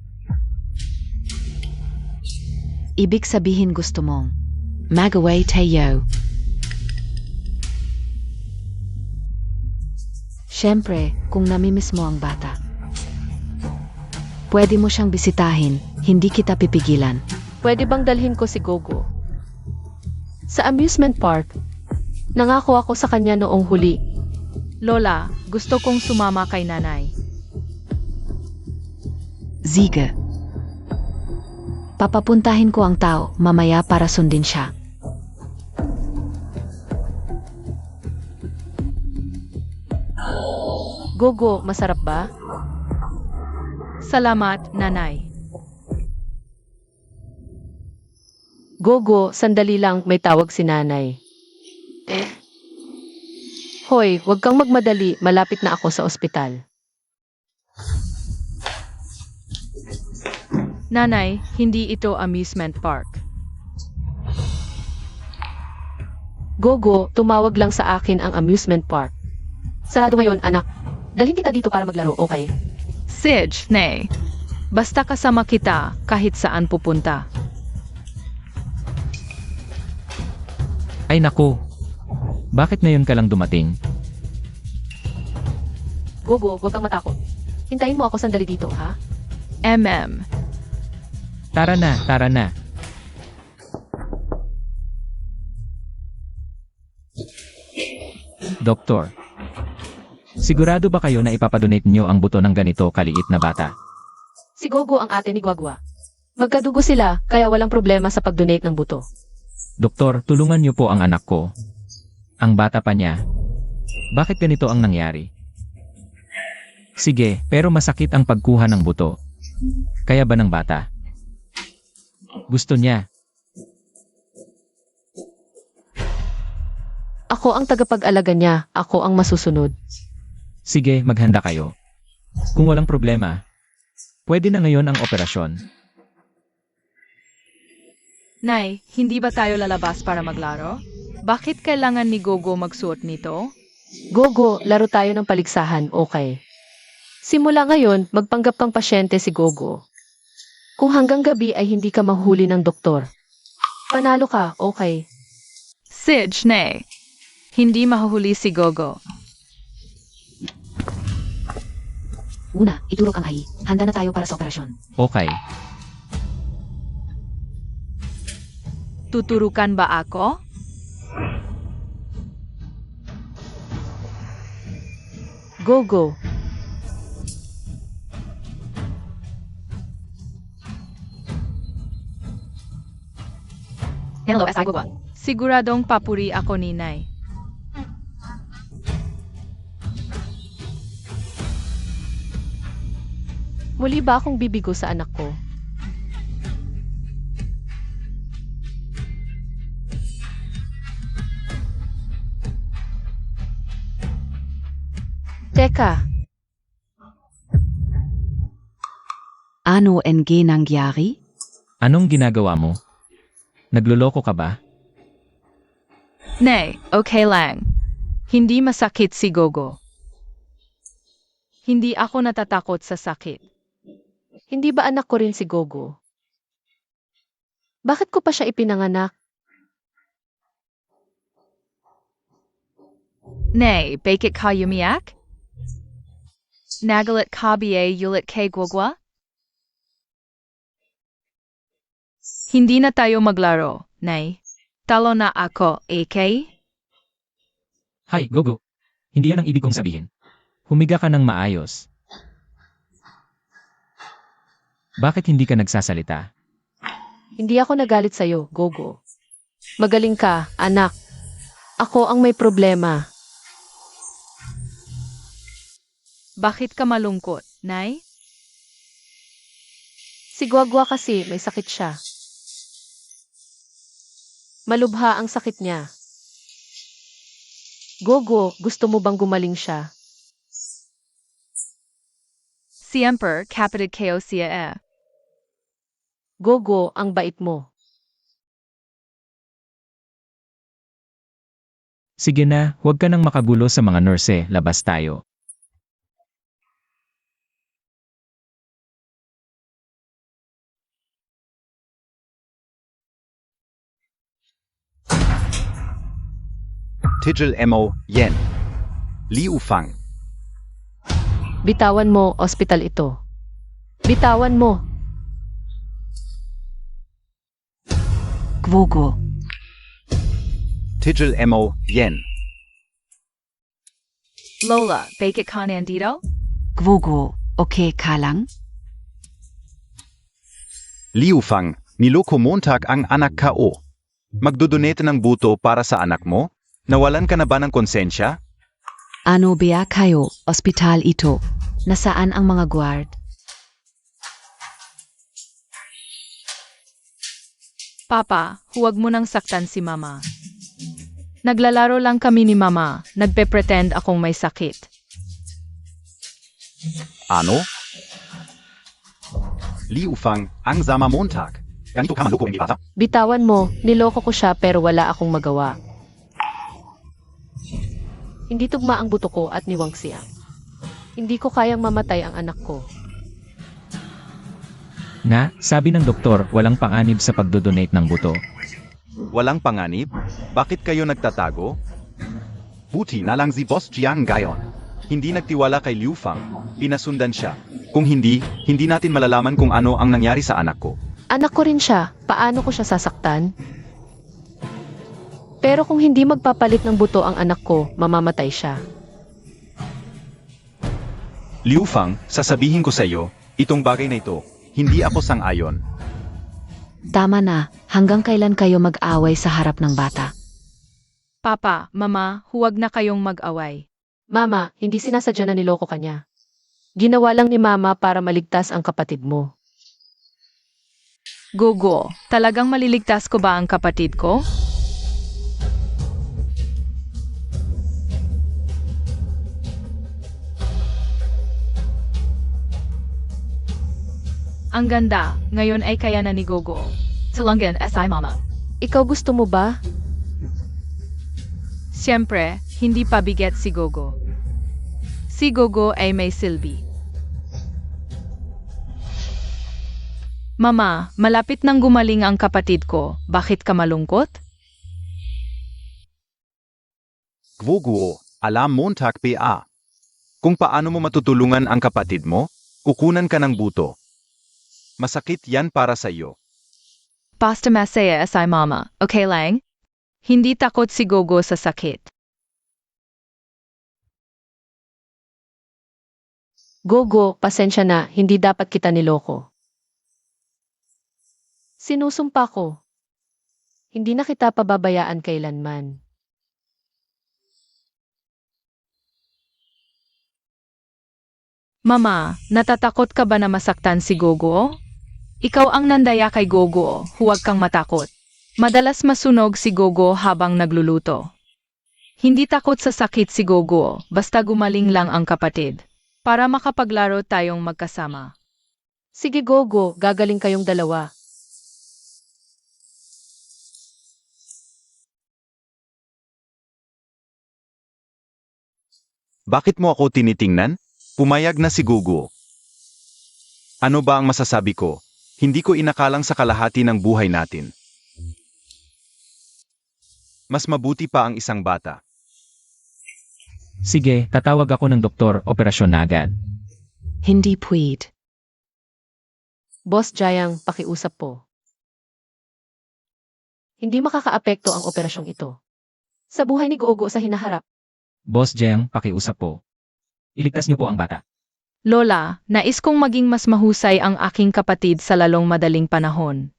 ibig sabihin gusto mong mag-away tayo. Siyempre, kung namimiss mo ang bata, pwede mo siyang bisitahin, hindi kita pipigilan. Pwede bang dalhin ko si Gogo? Sa amusement park. Nangako ako sa kanya noong huli. Lola, gusto kong sumama kay nanay. Sige. Papapuntahin ko ang tao mamaya para sundin siya. Gogo, masarap ba? Salamat, nanay. Gogo, sandali lang, may tawag si nanay. Hoy, wag kang magmadali, malapit na ako sa ospital. Nanay, hindi ito amusement park. Gogo, tumawag lang sa akin ang amusement park. Sarado ngayon, anak. Dalhin kita dito para maglaro, okay? Sige, ne. Basta kasama kita kahit saan pupunta. Ay naku, bakit ngayon ka lang dumating? Gogo, wag kang matakot. Hintayin mo ako sandali dito, ha? Tara na, tara na. Doktor, sigurado ba kayo na ipapadonate niyo ang buto ng ganito kaliit na bata? Si Gogo ang ate ni Gwagwa. Magkadugo sila, kaya walang problema sa pag-donate ng buto. Doktor, tulungan niyo po ang anak ko. Ang bata pa niya. Bakit ganito ang nangyari? Sige, pero masakit ang pagkuha ng buto. Kaya ba ng bata? Gusto niya. Ako ang tagapag-alaga niya, ako ang masusunod. Sige, maghanda kayo. Kung walang problema, pwede na ngayon ang operasyon. Nay, hindi ba tayo lalabas para maglaro? Bakit kailangan ni Gogo magsuot nito? Gogo, laro tayo ng paligsahan, okay. Simula ngayon, magpanggap kang pasyente si Gogo. Kung hanggang gabi ay hindi ka mahuli ng doktor. Panalo ka, okay. Sige, Nay. Hindi mahuhuli si Gogo. Una, iturok ang hay. Handa na tayo para sa operasyon. Okay. Tuturukan ba ako? Gogo. Hello, S.I. Gogo. Siguradong papuri ako ni Nay. Muli ba akong bibigo sa anak ko? Teka, Ano NG nangyari? Anong ginagawa mo? Nagloloko ka ba? Nay, okay lang. Hindi masakit si Gogo. Hindi ako natatakot sa sakit. hindi ba anak ko rin si Gogo? Bakit ko pa siya ipinanganak? Nay, bakit ka umiyak? Nagalit ka ba ulit kay Gogo? Hindi na tayo maglaro, Nay. Talo na ako, AK? Hay, Gogo. Hindi yan ang ibig kong sabihin. Humiga ka ng maayos. Bakit hindi ka nagsasalita? Hindi ako nagalit sa'yo, Gogo. Magaling ka, anak. Ako ang may problema. Bakit ka malungkot, Nay? Si Gwagwa kasi may sakit siya. Malubha ang sakit niya. Gogo, gusto mo bang gumaling siya? Siempre, kapatid kayo siya eh. Gogo, ang bait mo. Sige na, huwag ka nang makagulo sa mga nurse, labas tayo. Tigil mo, yen. Liu Fang. Bitawan mo, ospital ito. Bitawan mo. Gwogo. Tigil mo, yen. Lola, bakit ka nandito? Gwogo. Okay ka lang? Liu Fang, niloko Montag ang anak ka o. Magdodonate ng buto para sa anak mo? Nawalan ka na ba ng konsensya? Ano ba kayo? Ospital ito. Nasaan ang mga guard? Papa, huwag mo nang saktan si Mama. Naglalaro lang kami ni Mama, nagpe-pretend akong may sakit. Ano? Liu Fang, ang Zama Montag. Ganito ka maloko, hindi bata? Bitawan mo, niloko ko siya pero wala akong magawa. Hindi tugma ang buto ko at niwang siya. Hindi ko kayang mamatay ang anak ko. Na, sabi ng doktor, walang panganib sa pagdodonate ng buto. Walang panganib? Bakit kayo nagtatago? Buti na lang si Boss Jiang gayon. Hindi nagtiwala kay Liu Fang. Pinasundan siya. Kung hindi, hindi natin malalaman kung ano ang nangyari sa anak ko. Anak ko rin siya, paano ko siya sasaktan? Pero kung hindi magpapalit ng buto ang anak ko, mamamatay siya. Liu Fang, sasabihin ko sa iyo, itong bagay na ito, hindi ako sang-ayon. Tama na, hanggang kailan kayo mag-away sa harap ng bata? Papa, Mama, huwag na kayong mag-away. Mama, hindi sinasadya na niloko kanya. Ginawa lang ni Mama para maligtas ang kapatid mo. Gogo, talagang maliligtas ko ba ang kapatid ko? Ang ganda, ngayon ay kaya na ni Gogo. Tulungan SI Mama. Ikaw gusto mo ba? Siyempre, hindi pa bigat si Gogo. Si Gogo ay may silbi. Mama, malapit nang gumaling ang kapatid ko. Bakit ka malungkot? Guo, alam Montag PA. Kung paano mo matutulungan ang kapatid mo, kukunan ka ng buto. Masakit yan para sa iyo. Basta masaya SI Mama, okay lang? Hindi takot si Gogo sa sakit. Gogo, pasensya na, hindi dapat kita niloko. Sinusumpa ko. Hindi na kita pababayaan kailanman. Mama, natatakot ka ba na masaktan si Gogo? Ikaw ang nandaya kay Gogo, huwag kang matakot. Madalas masunog si Gogo habang nagluluto. Hindi takot sa sakit si Gogo, basta gumaling lang ang kapatid. Para makapaglaro tayong magkasama. Sige Gogo, gagaling kayong dalawa. Bakit mo ako tinitingnan? Pumayag na si Gugu. Ano ba ang masasabi ko? Hindi ko inakalang sa kalahati ng buhay natin. Mas mabuti pa ang isang bata. Sige, tatawag ako ng doktor, operasyon na agad. Hindi pwede. Boss Jayang, pakiusap po. Hindi makakaapekto ang operasyong ito. Sa buhay ni Gogo sa hinaharap. Boss Jeng, pakiusap po. Iligtas niyo po ang bata. Lola, nais kong maging mas mahusay ang aking kapatid sa lalong madaling panahon.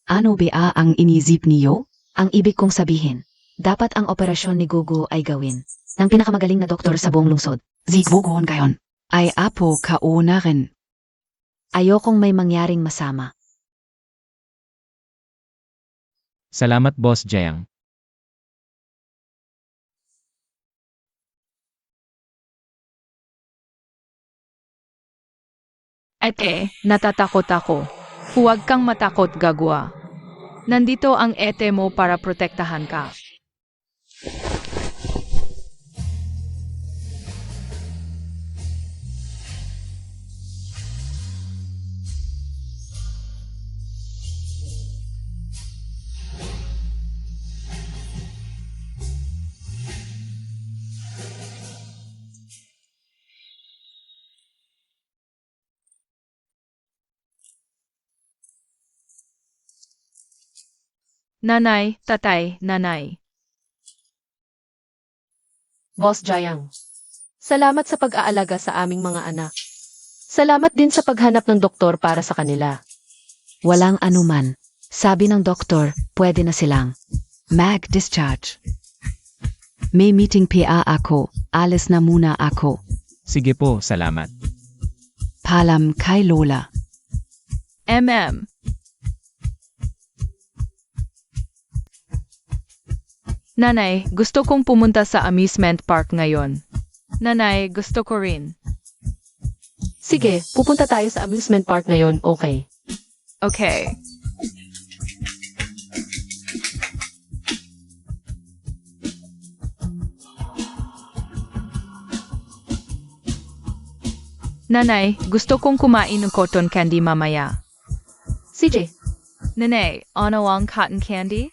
Ano ba ang inisip niyo? Ang ibig kong sabihin, dapat ang operasyon ni Gugu ay gawin ng pinakamagaling na doktor sa buong lungsod. Si Gugu ngayon ay apo kauna rin. Ayokong may mangyaring masama. Salamat Boss Jeng. Ete, natatakot ako. Huwag kang matakot, Gagwa. Nandito ang ete mo para protektahan ka. Nanay, tatay, nanay. Boss Jayang. Salamat sa pag-aalaga sa aming mga anak. Salamat din sa paghanap ng doktor para sa kanila. Walang anuman. Sabi ng doktor, pwede na silang mag-discharge. May meeting pa ako. Alis na muna ako. Sige po, salamat. Paalam kay Lola. MM. Nanay, gusto kong pumunta sa amusement park ngayon. Nanay, gusto ko rin. Sige, pupunta tayo sa amusement park ngayon, okay? Okay. Nanay, gusto kong kumain ng cotton candy mamaya. CJ, Nanay, ano ang cotton candy?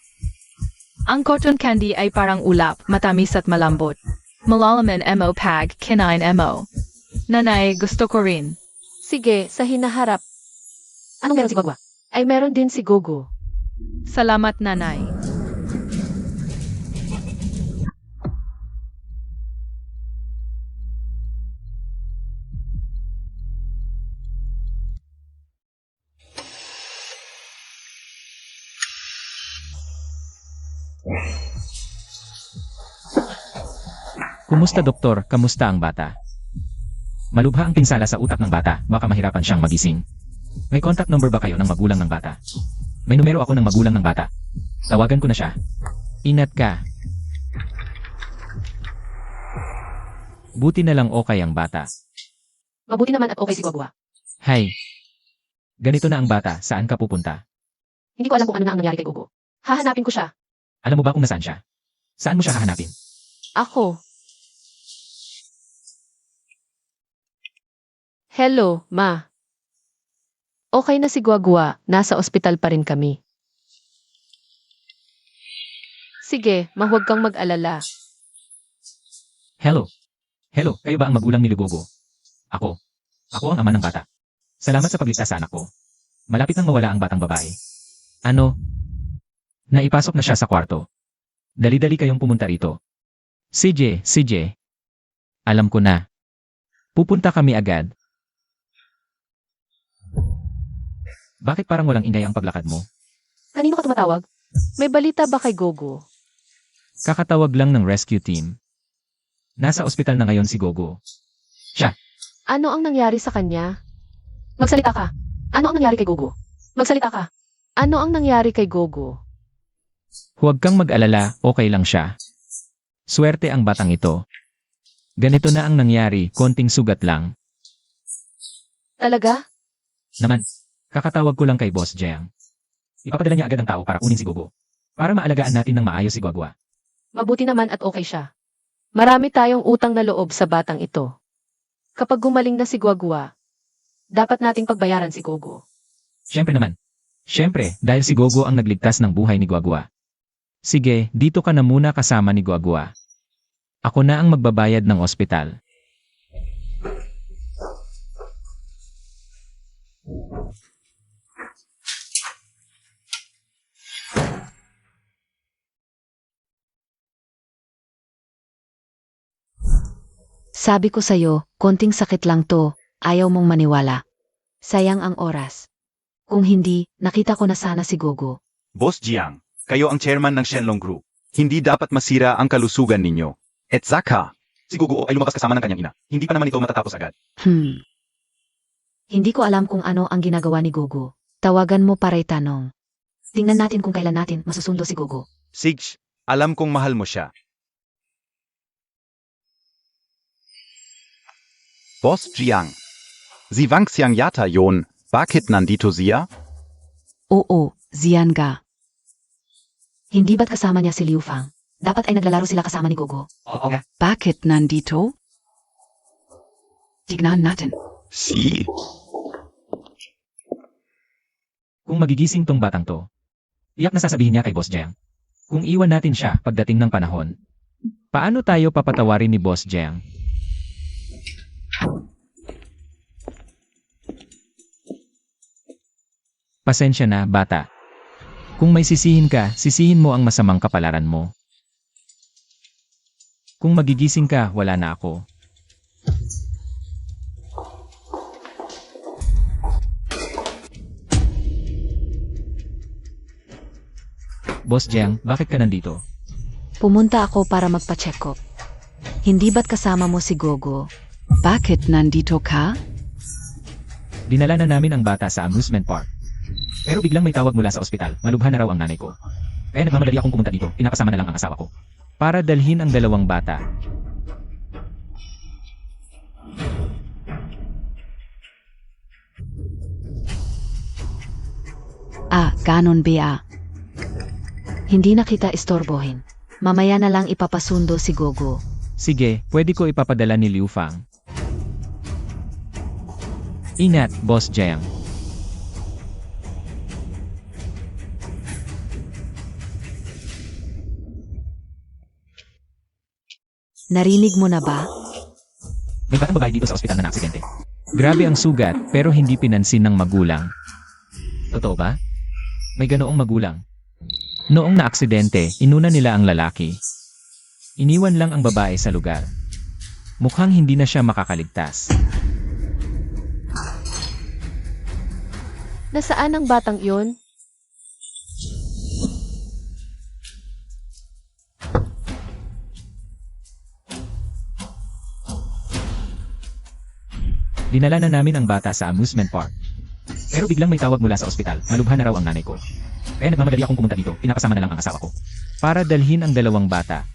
Ang cotton candy ay parang ulap, matamis at malambot. Malalaman mo pag kinain mo. Nanay, gusto ko rin. sige, sa hinaharap. Anong meron si Gwagwa? Ay meron din si Gogo. Salamat, nanay. Kumusta doktor? Kamusta ang bata? Malubha ang pinsala sa utak ng bata, baka mahirapan siyang magising. May contact number ba kayo ng magulang ng bata? May numero ako ng magulang ng bata. Tawagan ko na siya. Ingat ka. Buti na lang okay ang bata. Mabuti naman at okay si Guagua. Hay. Ganito na ang bata, saan ka pupunta? Hindi ko alam kung ano na ang nangyari kay Gogo. Hahanapin ko siya. Alam mo ba kung nasaan siya? Saan mo siya hahanapin? Ako. Hello, Ma. Okay na si Guagua, nasa ospital pa rin kami. Sige, huwag kang mag-alala. Hello. Hello, kayo ba ang magulang ni Lugogo? Ako. Ako ang ama ng bata. Salamat sa pagligtas sa anak ko. Malapit nang mawala ang batang babae. Ano? Naipasok na siya sa kwarto. Dali-dali kayong pumunta rito. CJ. Alam ko na. Pupunta kami agad. Bakit parang walang ingay ang paglakad mo? Kanino ka tumatawag? May balita ba kay Gogo? Kakatawag lang ng rescue team. Nasa ospital na ngayon si Gogo. Ano ang nangyari sa kanya? Magsalita ka. Ano ang nangyari kay Gogo? Magsalita ka. Ano ang nangyari kay Gogo? Huwag kang mag-alala, okay lang siya. Swerte ang batang ito. Ganito na ang nangyari, konting sugat lang. Talaga? Naman, kakatawag ko lang kay Boss Jiang. Ipapadala niya agad ang tao para kunin si Gogo. Para maalagaan natin ng maayos si Guagua. Mabuti naman at okay siya. Marami tayong utang na loob sa batang ito. Kapag gumaling na si Guagua, dapat nating pagbayaran si Gogo. Siyempre naman. Siyempre, dahil si Gogo ang nagligtas ng buhay ni Guagua. Sige, dito ka na muna kasama ni Guagua. Ako na ang magbabayad ng ospital. Sabi ko sa'yo, konting sakit lang to, ayaw mong maniwala. Sayang ang oras. Kung hindi, nakita ko na sana si Gogo. Boss Jiang, kayo ang chairman ng Shenlong Group. Hindi dapat masira ang kalusugan ninyo. At saka, si Guguo ay lumabas kasama ng kanyang ina. Hindi pa naman ito matatapos agad. Hindi ko alam kung ano ang ginagawa ni Gogo. Tawagan mo paray tanong. Tingnan natin kung kailan natin masusundo si Gogo. Sige, alam kong mahal mo siya. Boss Jiang, Sie Wangxiang Yata Yon, bakit nandito siya? Oo, Zianga. Hindi ba't kasama niya si Liu Fang? Dapat ay naglalaro sila kasama ni Gogo. Oo nga. Bakit nandito? Tignan natin. Si. Kung magigising tong batang to, iyak na sasabihin niya kay Boss Jiang. Kung iwan natin siya pagdating ng panahon, paano tayo papatawarin ni Boss Jiang? Pasensya na, bata. Kung may sisihin ka, sisihin mo ang masamang kapalaran mo. Kung magigising ka, wala na ako. Boss Jiang, bakit ka nandito? Pumunta ako para magpa-check up. Hindi ba't kasama mo si Gogo? Bakit nandito ka? Dinala na namin ang bata sa amusement park. Pero biglang may tawag mula sa ospital, malubha na raw ang nanay ko. Kaya nagmamadali akong pumunta dito, pinakasama na lang ang asawa ko. Para dalhin ang dalawang bata. Ganon ba? Hindi na kita istorbohin. Mamaya na lang ipapasundo si Gogo. Sige, pwede ko ipapadala ni Liu Fang. Ingat, Boss Jiang. Narinig mo na ba? May batang babae dito sa ospital na naaksidente. Grabe ang sugat, pero hindi pinansin ng magulang. Totoo ba? May ganoong magulang. Noong naaksidente, inuna nila ang lalaki. Iniwan lang ang babae sa lugar. Mukhang hindi na siya makakaligtas. Nasaan ang batang iyon? Dinala na namin ang bata sa amusement park. Pero biglang may tawag mula sa ospital, malubha na raw ang nanay ko. Kaya nagmamadali akong pumunta dito, pinapasama na lang ang asawa ko. Para dalhin ang dalawang bata.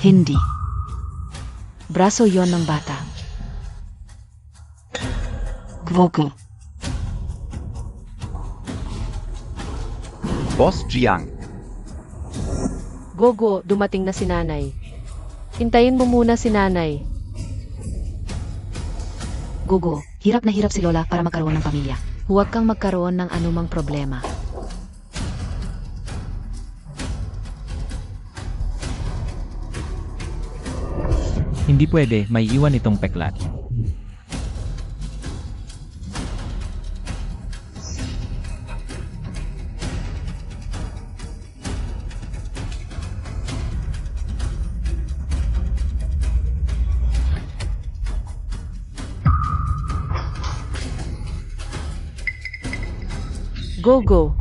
Hindi. Braso yon ng bata. Gogo. Boss Jiang. Gogo, dumating na si nanay. Hintayin mo muna si nanay. Gogo, hirap na hirap si Lola para magkaroon ng pamilya. Huwag kang magkaroon ng anumang problema. Hindi pwede, may iwan itong peklat. Gogo.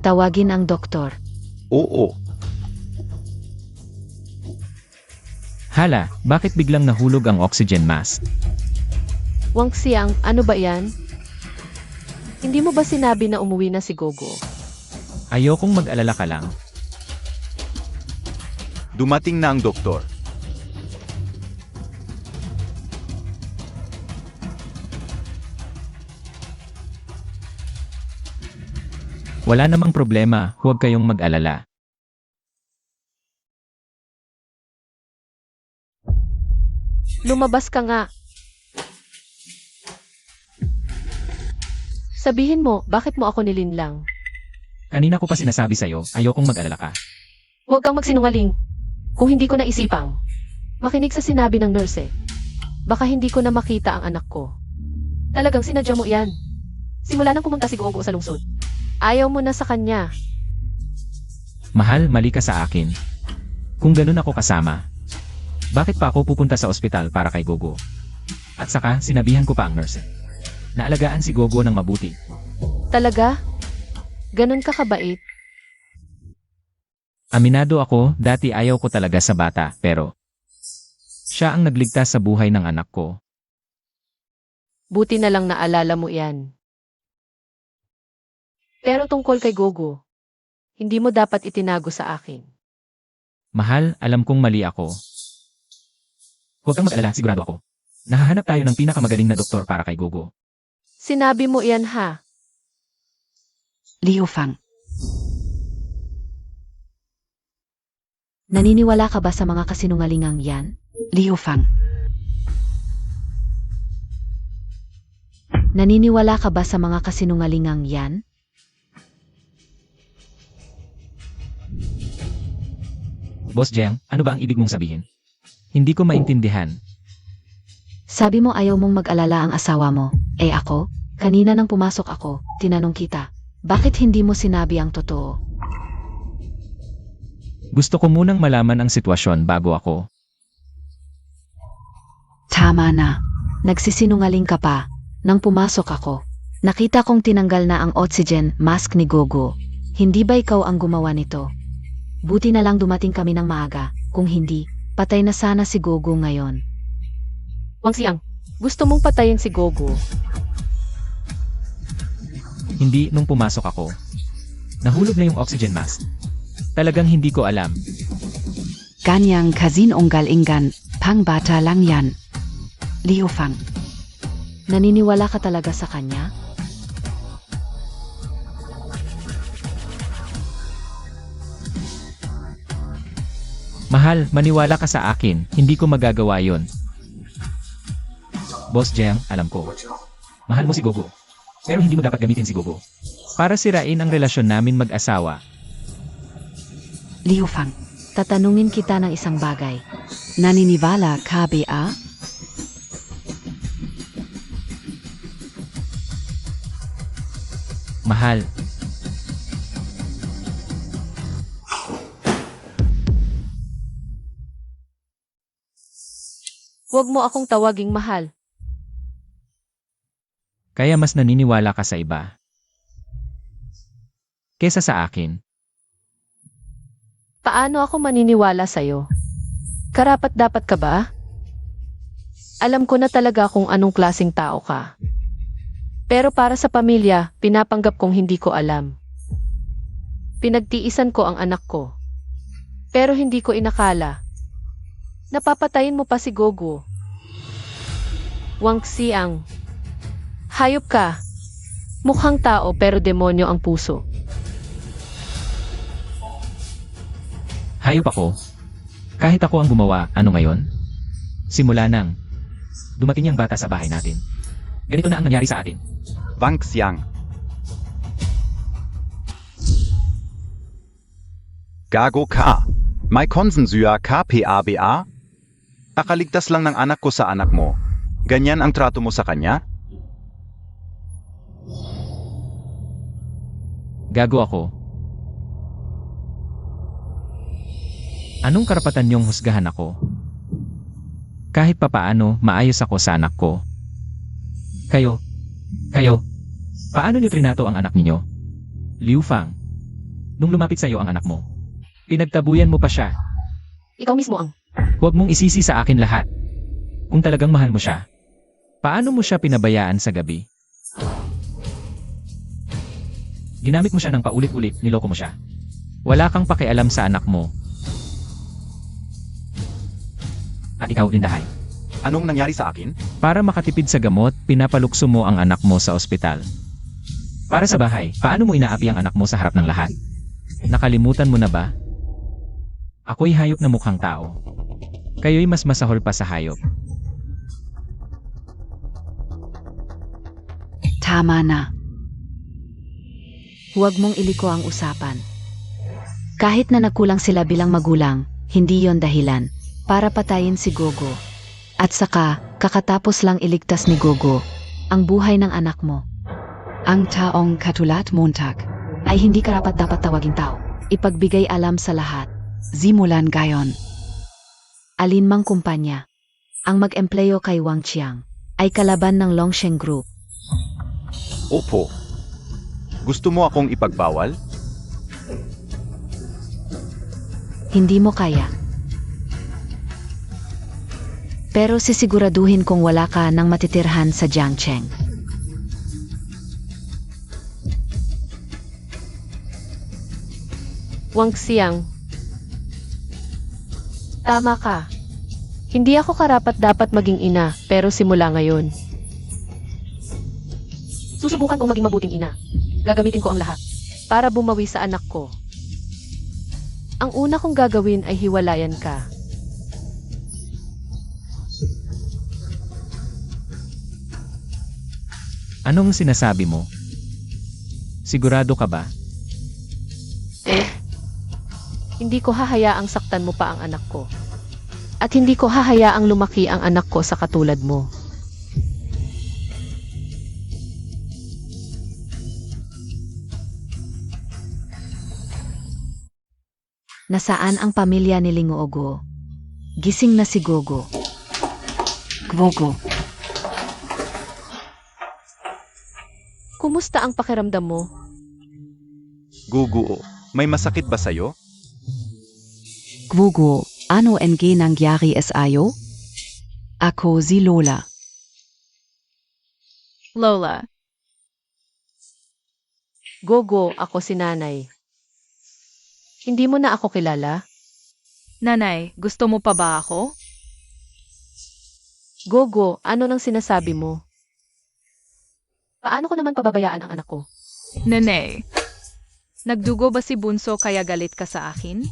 Tawagin ang doktor. Oo. Hala, bakit biglang nahulog ang oxygen mask? Wang Xiang, ano ba yan? Hindi mo ba sinabi na umuwi na si Gogo? Ayokong mag-alala ka lang. Dumating na ang doktor. Wala namang problema, huwag kayong mag-alala. Lumabas ka nga. Sabihin mo, bakit mo ako nilinlang? Kanina ko pa sinasabi sa'yo, ayokong mag-alala ka. Huwag kang magsinungaling. Kung hindi ko naisipang. Makinig sa sinabi ng nurse. Baka hindi ko na makita ang anak ko. Talagang sinadya mo yan. Simula nang pumunta si Gogo sa lungsod. Ayaw mo na sa kanya. Mahal, mali ka sa akin. Kung ganun ako kasama, bakit pa ako pupunta sa ospital para kay Gogo? At saka, sinabihan ko pa ang nurse. Naalagaan si Gogo ng mabuti. Talaga? Ganun ka kabait? Aminado ako, dati ayaw ko talaga sa bata, pero siya ang nagligtas sa buhay ng anak ko. Buti na lang naalala mo yan. Pero tungkol kay Gogo, hindi mo dapat itinago sa akin. Mahal, alam kong mali ako. Huwag kang mag-alala, sigurado ako. Nahahanap tayo ng pinakamagaling na doktor para kay Gogo. Sinabi mo yan ha? Liu Fang. Naniniwala ka ba sa mga kasinungalingang yan? Liu Fang. Naniniwala ka ba sa mga kasinungalingang yan? Boss Jiang, ano ba ang ibig mong sabihin? Hindi ko maintindihan. Sabi mo ayaw mong mag-alala ang asawa mo. Eh ako? Kanina nang pumasok ako, tinanong kita. Bakit hindi mo sinabi ang totoo? Gusto ko munang malaman ang sitwasyon bago ako. Tama na. Nagsisinungaling ka pa. Nang pumasok ako, nakita kong tinanggal na ang oxygen mask ni Gogo. Hindi ba ikaw ang gumawa nito? Buti na lang dumating kami ng maaga. Kung hindi, patay na sana si Gogo ngayon. Wang Xiang, gusto mong patayin si Gogo? Hindi nung pumasok ako. Nahulog na yung oxygen mask. Talagang hindi ko alam. Ganyang kasinunggal ingan, pang bata lang yan. Liu Fang. Naniniwala ka talaga sa kanya? Mahal, maniwala ka sa akin, hindi ko magagawa yon. Boss Jiang, alam ko. Mahal mo si Gogo. Pero hindi mo dapat gamitin si Gogo. para sirain ang relasyon namin mag-asawa. Liu Fang, tatanungin kita ng isang bagay. Naniniwala ka ba? Mahal, Huwag mo akong tawaging mahal. kaya mas naniniwala ka sa iba kesa sa akin. Paano ako maniniwala sa'yo? Karapat-dapat ka ba? Alam ko na talaga kung anong klaseng tao ka. Pero para sa pamilya, pinapanggap kong hindi ko alam. Pinagtiisan ko ang anak ko. Pero hindi ko inakala. Napapatayin mo pa si Gogo. Wang Xiang. Hayop ka. Mukhang tao pero demonyo ang puso. Hayop ako. Kahit ako ang gumawa, ano ngayon? Simula nang dumating yung bata sa bahay natin. Ganito na ang nangyari sa atin. Wang Xiang. Gago ka. May konsensuya ka PABA? Nakaligtas lang ng anak ko sa anak mo. Ganyan ang trato mo sa kanya? Gago ako. Anong karapatan niyong husgahan ako? Kahit papaano, maayos ako sa anak ko. Kayo, paano niyo trinato ang anak niyo? Liu Fang, nung lumapit sa iyo ang anak mo, pinagtabuyan mo pa siya. Ikaw mismo ang... Huwag mong isisi sa akin lahat. Kung talagang mahal mo siya, paano mo siya pinabayaan sa gabi? Ginamit mo siya ng paulit-ulit, niloko mo siya. Wala kang pakialam sa anak mo. At ikaw din dahay. Anong nangyari sa akin? Para makatipid sa gamot, pinapalukso mo ang anak mo sa ospital. Para sa bahay, paano mo inaapi ang anak mo sa harap ng lahat? Nakalimutan mo na ba? Ako'y hayop na mukhang tao. Kayo'y mas masahol pa sa hayop. Tama na. Huwag mong iliko ang usapan. Kahit na nagkulang sila bilang magulang, hindi yon dahilan para patayin si Gogo. At saka, kakatapos lang iligtas ni Gogo ang buhay ng anak mo. Ang taong katulad Montag ay hindi karapat-dapat tawaging tao. Ipagbigay alam sa lahat. Simulan gayon. Alinmang kumpanya, ang mag-empleyo kay Wang Qiang ay kalaban ng Longsheng Group. Opo. Gusto mo akong ipagbawal? Hindi mo kaya. Pero sisiguraduhin kong wala ka ng matitirhan sa Jiangcheng. Wang Xiang. Tama ka. Hindi ako karapat-dapat maging ina, pero simula ngayon. Susubukan kong maging mabuting ina. Gagamitin ko ang lahat para bumawi sa anak ko. Ang una kong gagawin ay hiwalayan ka. Anong sinasabi mo? Sigurado ka ba? Hindi ko hahayaang saktan mo pa ang anak ko. At hindi ko hahayaang lumaki ang anak ko sa katulad mo. Nasaan ang pamilya ni Lingoogo? Gising na si Gogo. Gogo, Kumusta ang pakiramdam mo? Guguo. May masakit ba sa'yo? Gogo, ano ang nangyari sa'yo? Ako si Lola. Lola, Gogo, ako si nanay. Hindi mo na ako kilala? nanay, gusto mo pa ba ako? Gogo, ano nang sinasabi mo? Paano ko naman pababayaan ang anak ko? Nanay, nagdugo ba si Bunso kaya galit ka sa akin?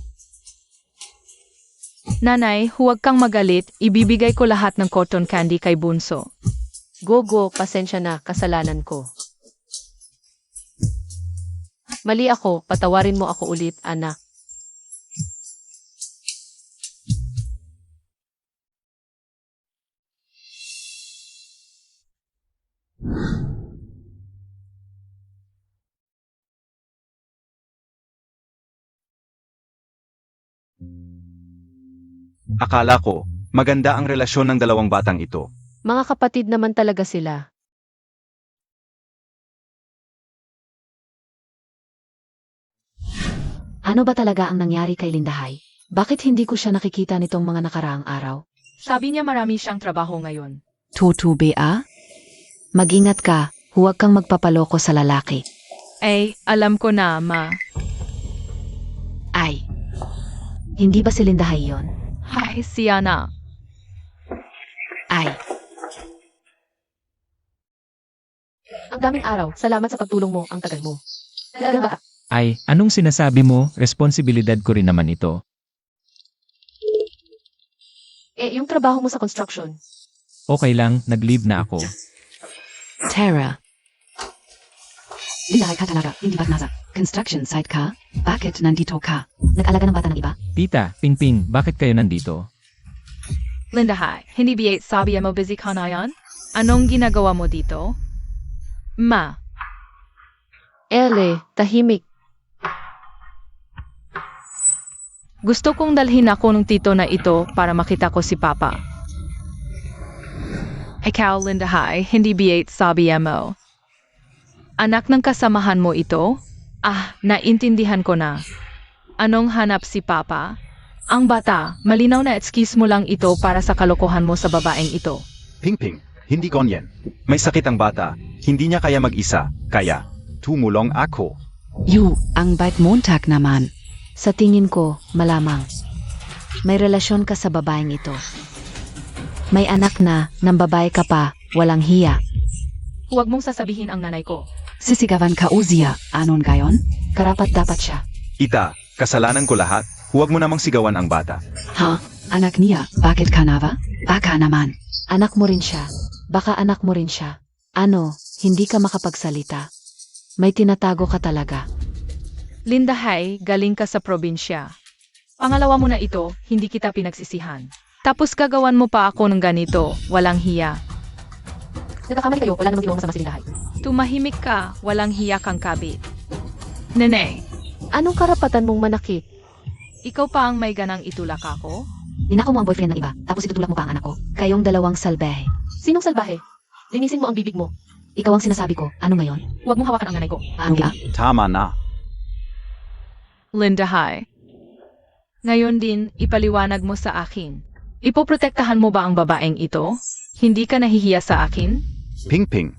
Nanay, huwag kang magalit, ibibigay ko lahat ng cotton candy kay Bunso. Gogo, pasensya na, kasalanan ko. Mali ako, patawarin mo ako ulit, anak. Akala ko, maganda ang relasyon ng dalawang batang ito. Mga kapatid naman talaga sila. Ano ba talaga ang nangyari kay Lindahay? Bakit hindi ko siya nakikita nitong mga nakaraang araw? Sabi niya marami siyang trabaho ngayon. Tutube ah? Mag-ingat ka, huwag kang magpapaloko sa lalaki. Ay, alam ko na, ma. Ay, hindi ba si Lindahay yon? Ay, siya na. Ay, Ang daming araw, salamat sa pagtulong mo, ang tagal mo. Talaga ba? Ay, anong sinasabi mo? Responsibilidad ko rin naman ito. Yung trabaho mo sa construction. Okay lang, nag-leave na ako. Tara. Lindahay ka talaga, hindi ba't nasa construction site ka? Bakit nandito ka? Nag-alaga ng bata ng iba? Tita, Pingping, bakit kayo nandito? Linda, hi. Hindi ba sabi mo busy ka na yan? Anong ginagawa mo dito? Ma, Ele, tahimik. gusto kong dalhin ako ng tito na ito para makita ko si Papa. Ikaw, Linda, hi. Hindi ba sabi mo? Anak ng kasamahan mo ito? Ah, naintindihan ko na. Anong hanap si Papa? Ang bata, malinaw na excuse mo lang ito para sa kalokohan mo sa babaeng ito. Pingping, hindi ganyan. May sakit ang bata, hindi niya kaya mag-isa, kaya tumulong ako. You, ang bait Montag naman. Sa tingin ko, malamang. May relasyon ka sa babaeng ito. May anak na, ng babae ka pa, walang hiya. Huwag mong sasabihin ang nanay ko. Sisigawan ka Uzia, anon gayon? Karapat dapat siya. Ita, kasalanan ko lahat, huwag mo namang sigawan ang bata. Ha? Anak niya, bakit ka na ba? Baka naman. Anak mo rin siya. Baka anak mo rin siya. Ano, hindi ka makapagsalita. May tinatago ka talaga. Linda, hi. Galing ka sa probinsya. Pangalawa mo na ito, hindi kita pinagsisihan. Tapos gagawan mo pa ako ng ganito, walang hiya. Nagkakamali kayo, wala namang ginawang masama si Lindahay. Tumahimik ka, walang hiya kang kabit. Nene, Anong karapatan mong manakit? ikaw pa ang may ganang itulak ako? Ninakaw mo ang boyfriend ng iba, tapos itutulak mo pa ang anak ko. Kayong dalawang salbahe. Sinong salbahe? Linisin mo ang bibig mo. Ikaw ang sinasabi ko, ano ngayon? Huwag mong hawakan ang nanay ko. Ano ka? Tama na. Linda, hi. Ngayon din, ipaliwanag mo sa akin. Ipoprotektahan mo ba ang babaeng ito? Hindi ka nahihiya sa akin? Pingping.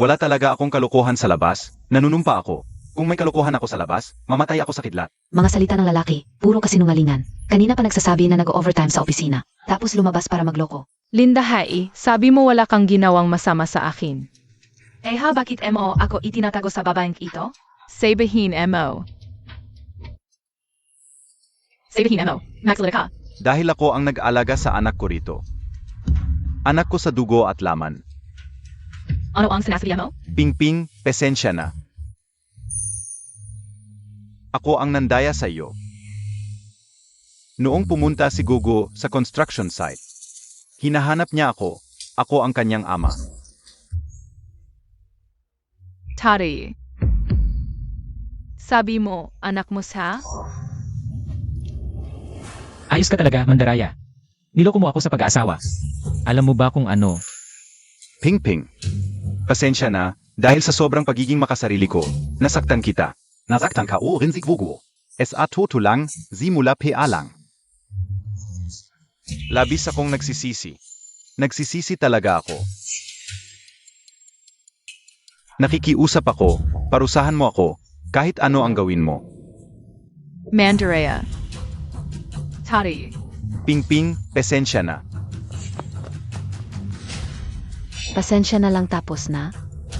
Wala talaga akong kalokohan sa labas, nanunumpa ako. Kung may kalokohan ako sa labas, mamatay ako sa kidlat. Mga salita ng lalaki, puro kasinungalingan. Kanina pa nagsasabi na nag-overtime sa opisina, tapos lumabas para magloko. Linda, hi. Sabi mo wala kang ginawang masama sa akin. Eh ha, bakit mo ako itinatago sa babaeng ito? Sabihin mo. Sabihin mo. Magsalita ka. Dahil ako ang nag-alaga sa anak ko rito. Anak ko sa dugo at laman. Ano ang sinasabi mo? Pingping, pesensya na. Ako ang nandaya sa iyo. Noong pumunta si Gugu sa construction site, hinahanap niya ako ang kanyang ama. Tari. Sabi mo, anak mo siya? Ayos ka talaga, Mandaraya. Niloko mo ako sa pag-aasawa. Alam mo ba kung ano? Pingping. Pasensya na, dahil sa sobrang pagiging makasarili ko, nasaktan kita. Nasaktan ka o rin si Gugu. Sa totoo lang, simula pa lang. Labis akong nagsisisi. Nagsisisi talaga ako. Nakikiusap ako, parusahan mo ako, kahit ano ang gawin mo. Mandaria. Tari. Pingping, pasensya na. Pasensya na lang tapos na.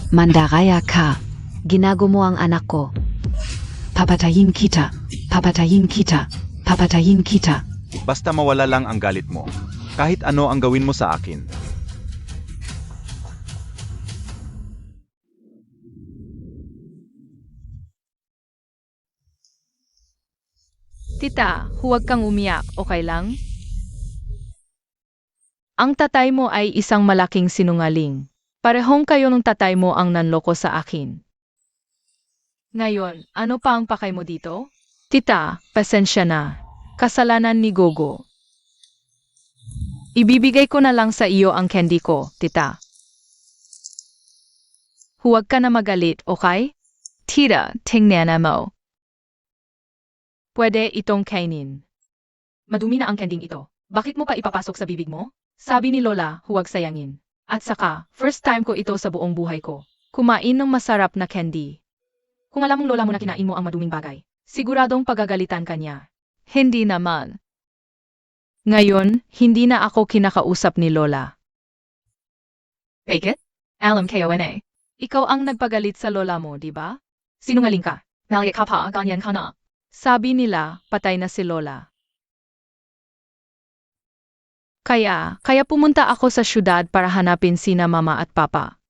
Mandakaya ka. Ginago mo ang anak ko. Papatayin kita. Papatayin kita. Papatayin kita. Basta mawala lang ang galit mo. Kahit ano ang gawin mo sa akin. Tita, huwag kang umiyak, okay lang? Ang tatay mo ay isang malaking sinungaling. Parehong kayo ng tatay mo ang nanloko sa akin. Ngayon, ano pa ang pakay mo dito? Tita, pasensya na. Kasalanan ni Gogo. Ibibigay ko na lang sa iyo ang candy ko, tita. Huwag ka na magalit, okay? Tita, tingnan mo. Pwede itong kainin. Madumi na ang kending ito. Bakit mo pa ipapasok sa bibig mo? Sabi ni Lola, huwag sayangin. At saka, first time ko ito sa buong buhay ko. Kumain ng masarap na candy. Kung alam mong lola mo na kinain mo ang maduming bagay, siguradong pagagalitan ka niya. Hindi naman. Ngayon, hindi na ako kinakausap ni Lola. Bakit? Alam kayo na. Ikaw ang nagpagalit sa lola mo, di ba? Sinungaling ka. Maliit ka pa, ganyan ka na. Sabi nila, patay na si Lola. Kaya pumunta ako sa syudad para hanapin sina mama at papa.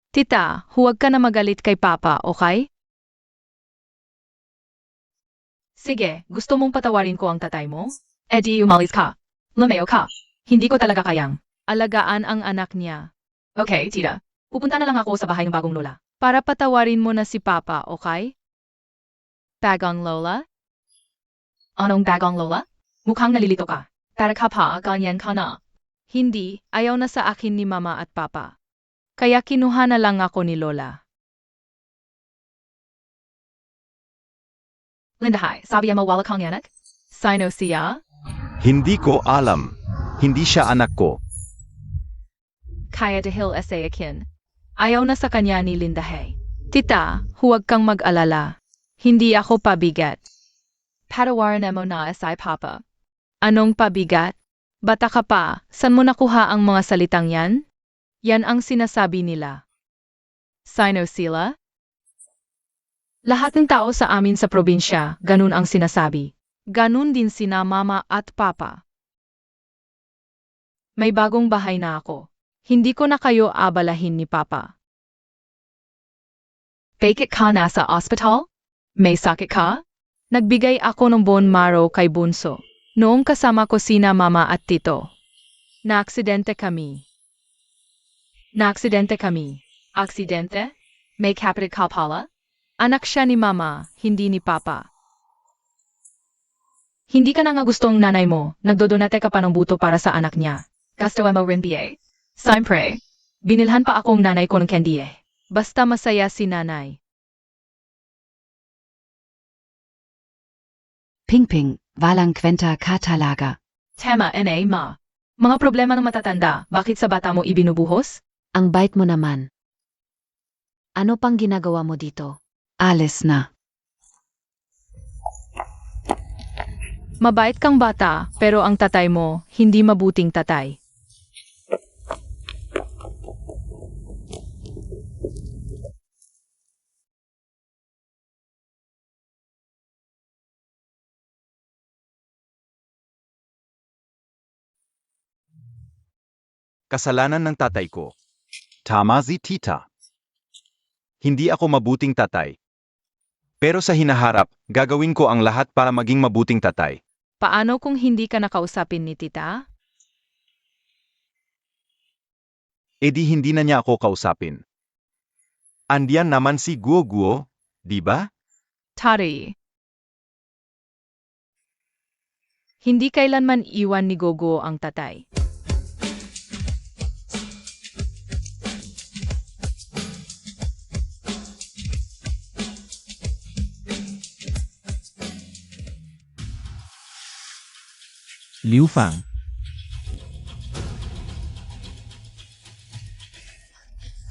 Tita, huwag ka na magalit kay papa, okay? Sige, gusto mong patawarin ko ang tatay mo? Di umalis ka. Lumayo ka. Hindi ko talaga kayang alagaan ang anak niya. Okay, tita. Pupunta na lang ako sa bahay ng bagong lola. Para patawarin mo na si papa, okay? Bagong lola? Anong bagong lola? Mukhang nalilito ka. Para ka pa, ganyan ka na. Hindi, ayaw na sa akin ni mama at papa. Kaya kinuha na lang ako ni lola. Lindahay, sabi mo wala kang anak? Sino siya? Hindi ko alam. Hindi siya anak ko. Kaya dahil sa akin. Ayaw na sa kanya ni Lindahay. Tita, huwag kang mag-alala. Hindi ako pabigat. Patawarin mo na sa papa. Anong pabigat? Bata ka pa, saan mo nakuha ang mga salitang yan? Yan ang sinasabi nila. Sino sila? Lahat ng tao sa amin sa probinsya, ganun ang sinasabi. Ganun din sina mama at papa. May bagong bahay na ako. Hindi ko na kayo abalahin ni papa. Bakit ka nasa ospital? May sakit ka? Nagbigay ako ng bone marrow kay Bunso. Noong kasama ko sina mama at tito. Naaksidente kami. Aksidente? May kapatid ka pala? Anak siya ni mama, hindi ni papa. Hindi ka na nga gustong nanay mo, nagdodonate ka pa ng buto para sa anak niya. Gastawa mo rin biye. Siyempre, binilhan pa akong nanay ko ng candy eh. Basta masaya si nanay. Pingping, walang kwenta ka talaga. Tema ma. Mga problema ng matatanda, bakit sa bata mo ibinubuhos? Ang bait mo naman. Ano pang ginagawa mo dito? Alis na. Mabait kang bata, pero ang tatay mo, hindi mabuting tatay. Kasalanan ng tatay ko. Tama si tita. Hindi ako mabuting tatay. Pero sa hinaharap, gagawin ko ang lahat para maging mabuting tatay. Paano kung hindi ka nakausapin ni tita? Di hindi na niya ako kausapin. Andiyan naman si Guo, di ba? Tari. Hindi kailanman iwan ni Gogo ang tatay. Liu Fang.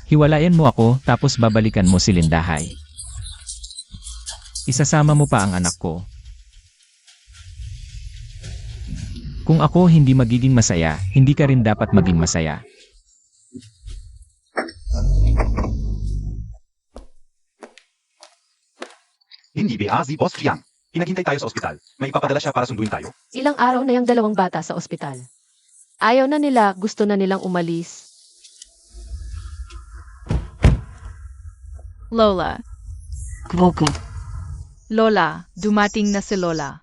Hiwalayan mo ako tapos babalikan mo si Lindahay. Isasama mo pa ang anak ko. Kung ako hindi magiging masaya, hindi ka rin dapat maging masaya. Hindi ba si Boss Jiang? Pinaghintay tayo sa ospital. May ipapadala siya para sunduin tayo. Ilang araw na yung dalawang bata sa ospital. Ayaw na nila, gusto na nilang umalis. Lola, Gogo. Lola, dumating na si Lola.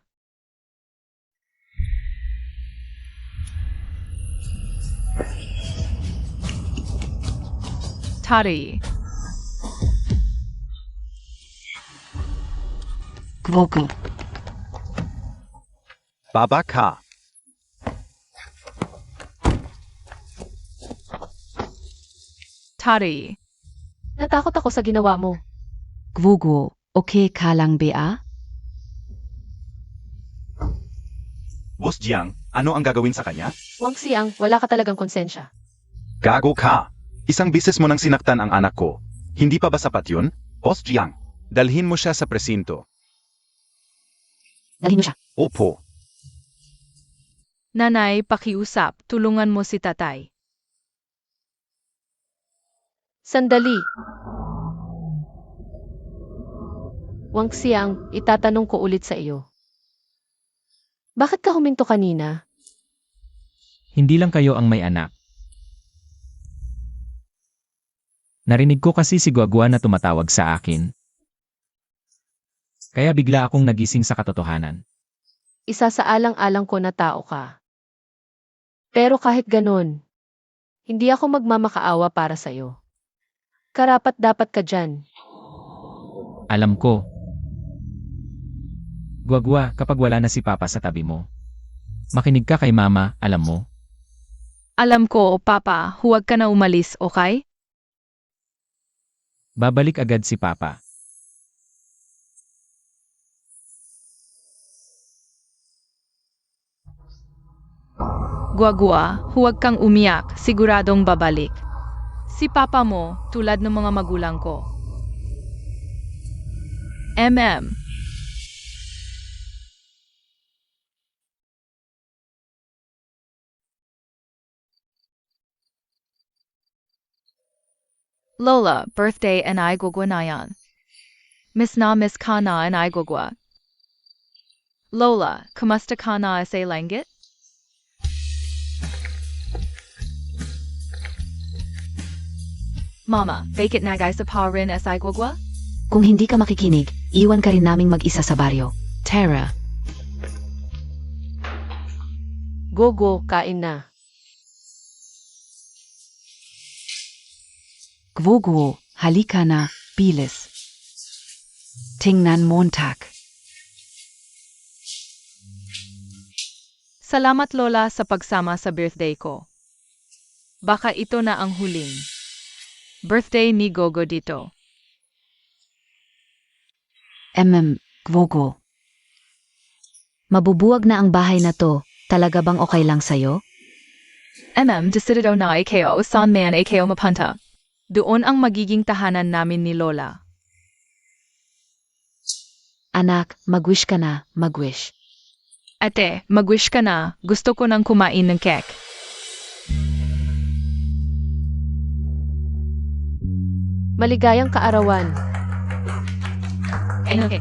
Tari, Gwogu. Baba ka. Tari, Natakot ako sa ginawa mo. Gwogu, okay ka lang ba? Boss Jiang, ano ang gagawin sa kanya? Wang Xiang, wala ka talagang konsensya. Gago ka. Isang bises mo nang sinaktan ang anak ko. Hindi pa ba sapat yun? Boss Jiang, dalhin mo siya sa presinto. Dalhin mo siya. Opo. Nanay, pakiusap, tulungan mo si tatay. Sandali. Wang Xiang, itatanong ko ulit sa iyo. Bakit ka huminto kanina? Hindi lang kayo ang may anak. Narinig ko kasi si Guagua na tumatawag sa akin. Kaya bigla akong nagising sa katotohanan. Isa sa alang-alang ko na tao ka. Pero kahit ganon, hindi ako magmamakaawa para sa'yo. Karapat dapat ka dyan. Alam ko. Guagua, kapag wala na si Papa sa tabi mo. Makinig ka kay Mama, alam mo. Alam ko, Papa, huwag ka na umalis, okay? Babalik agad si Papa. Guagua, huwag kang umiyak, siguradong babalik. Si Papa mo, tulad ng mga magulang ko. Lola, birthday and I gugwa na yan. Miss ka na and I gugwa. Lola, kumusta ka na sa langit? Mama, bakit nagay sa pa rin as I gugwa? Kung hindi ka makikinig, iwan ka rin naming mag-isa sa baryo. Tara, Gogo, kain na. Gwogu, halika na, bilis. Tingnan Montag. Salamat Lola sa pagsama sa birthday ko. Baka ito na ang huling birthday ni Gogo dito. Gwogu. Mabubuwag na ang bahay na to. Talaga bang okay lang sa'yo? Decidido na ikaw saan man ikaw mapunta. Doon ang magiging tahanan namin ni Lola. Anak, mag-wish ka na, mag-wish. Ate, mag-wish ka na. Gusto ko nang kumain ng cake. Maligayang kaarawan. Okay.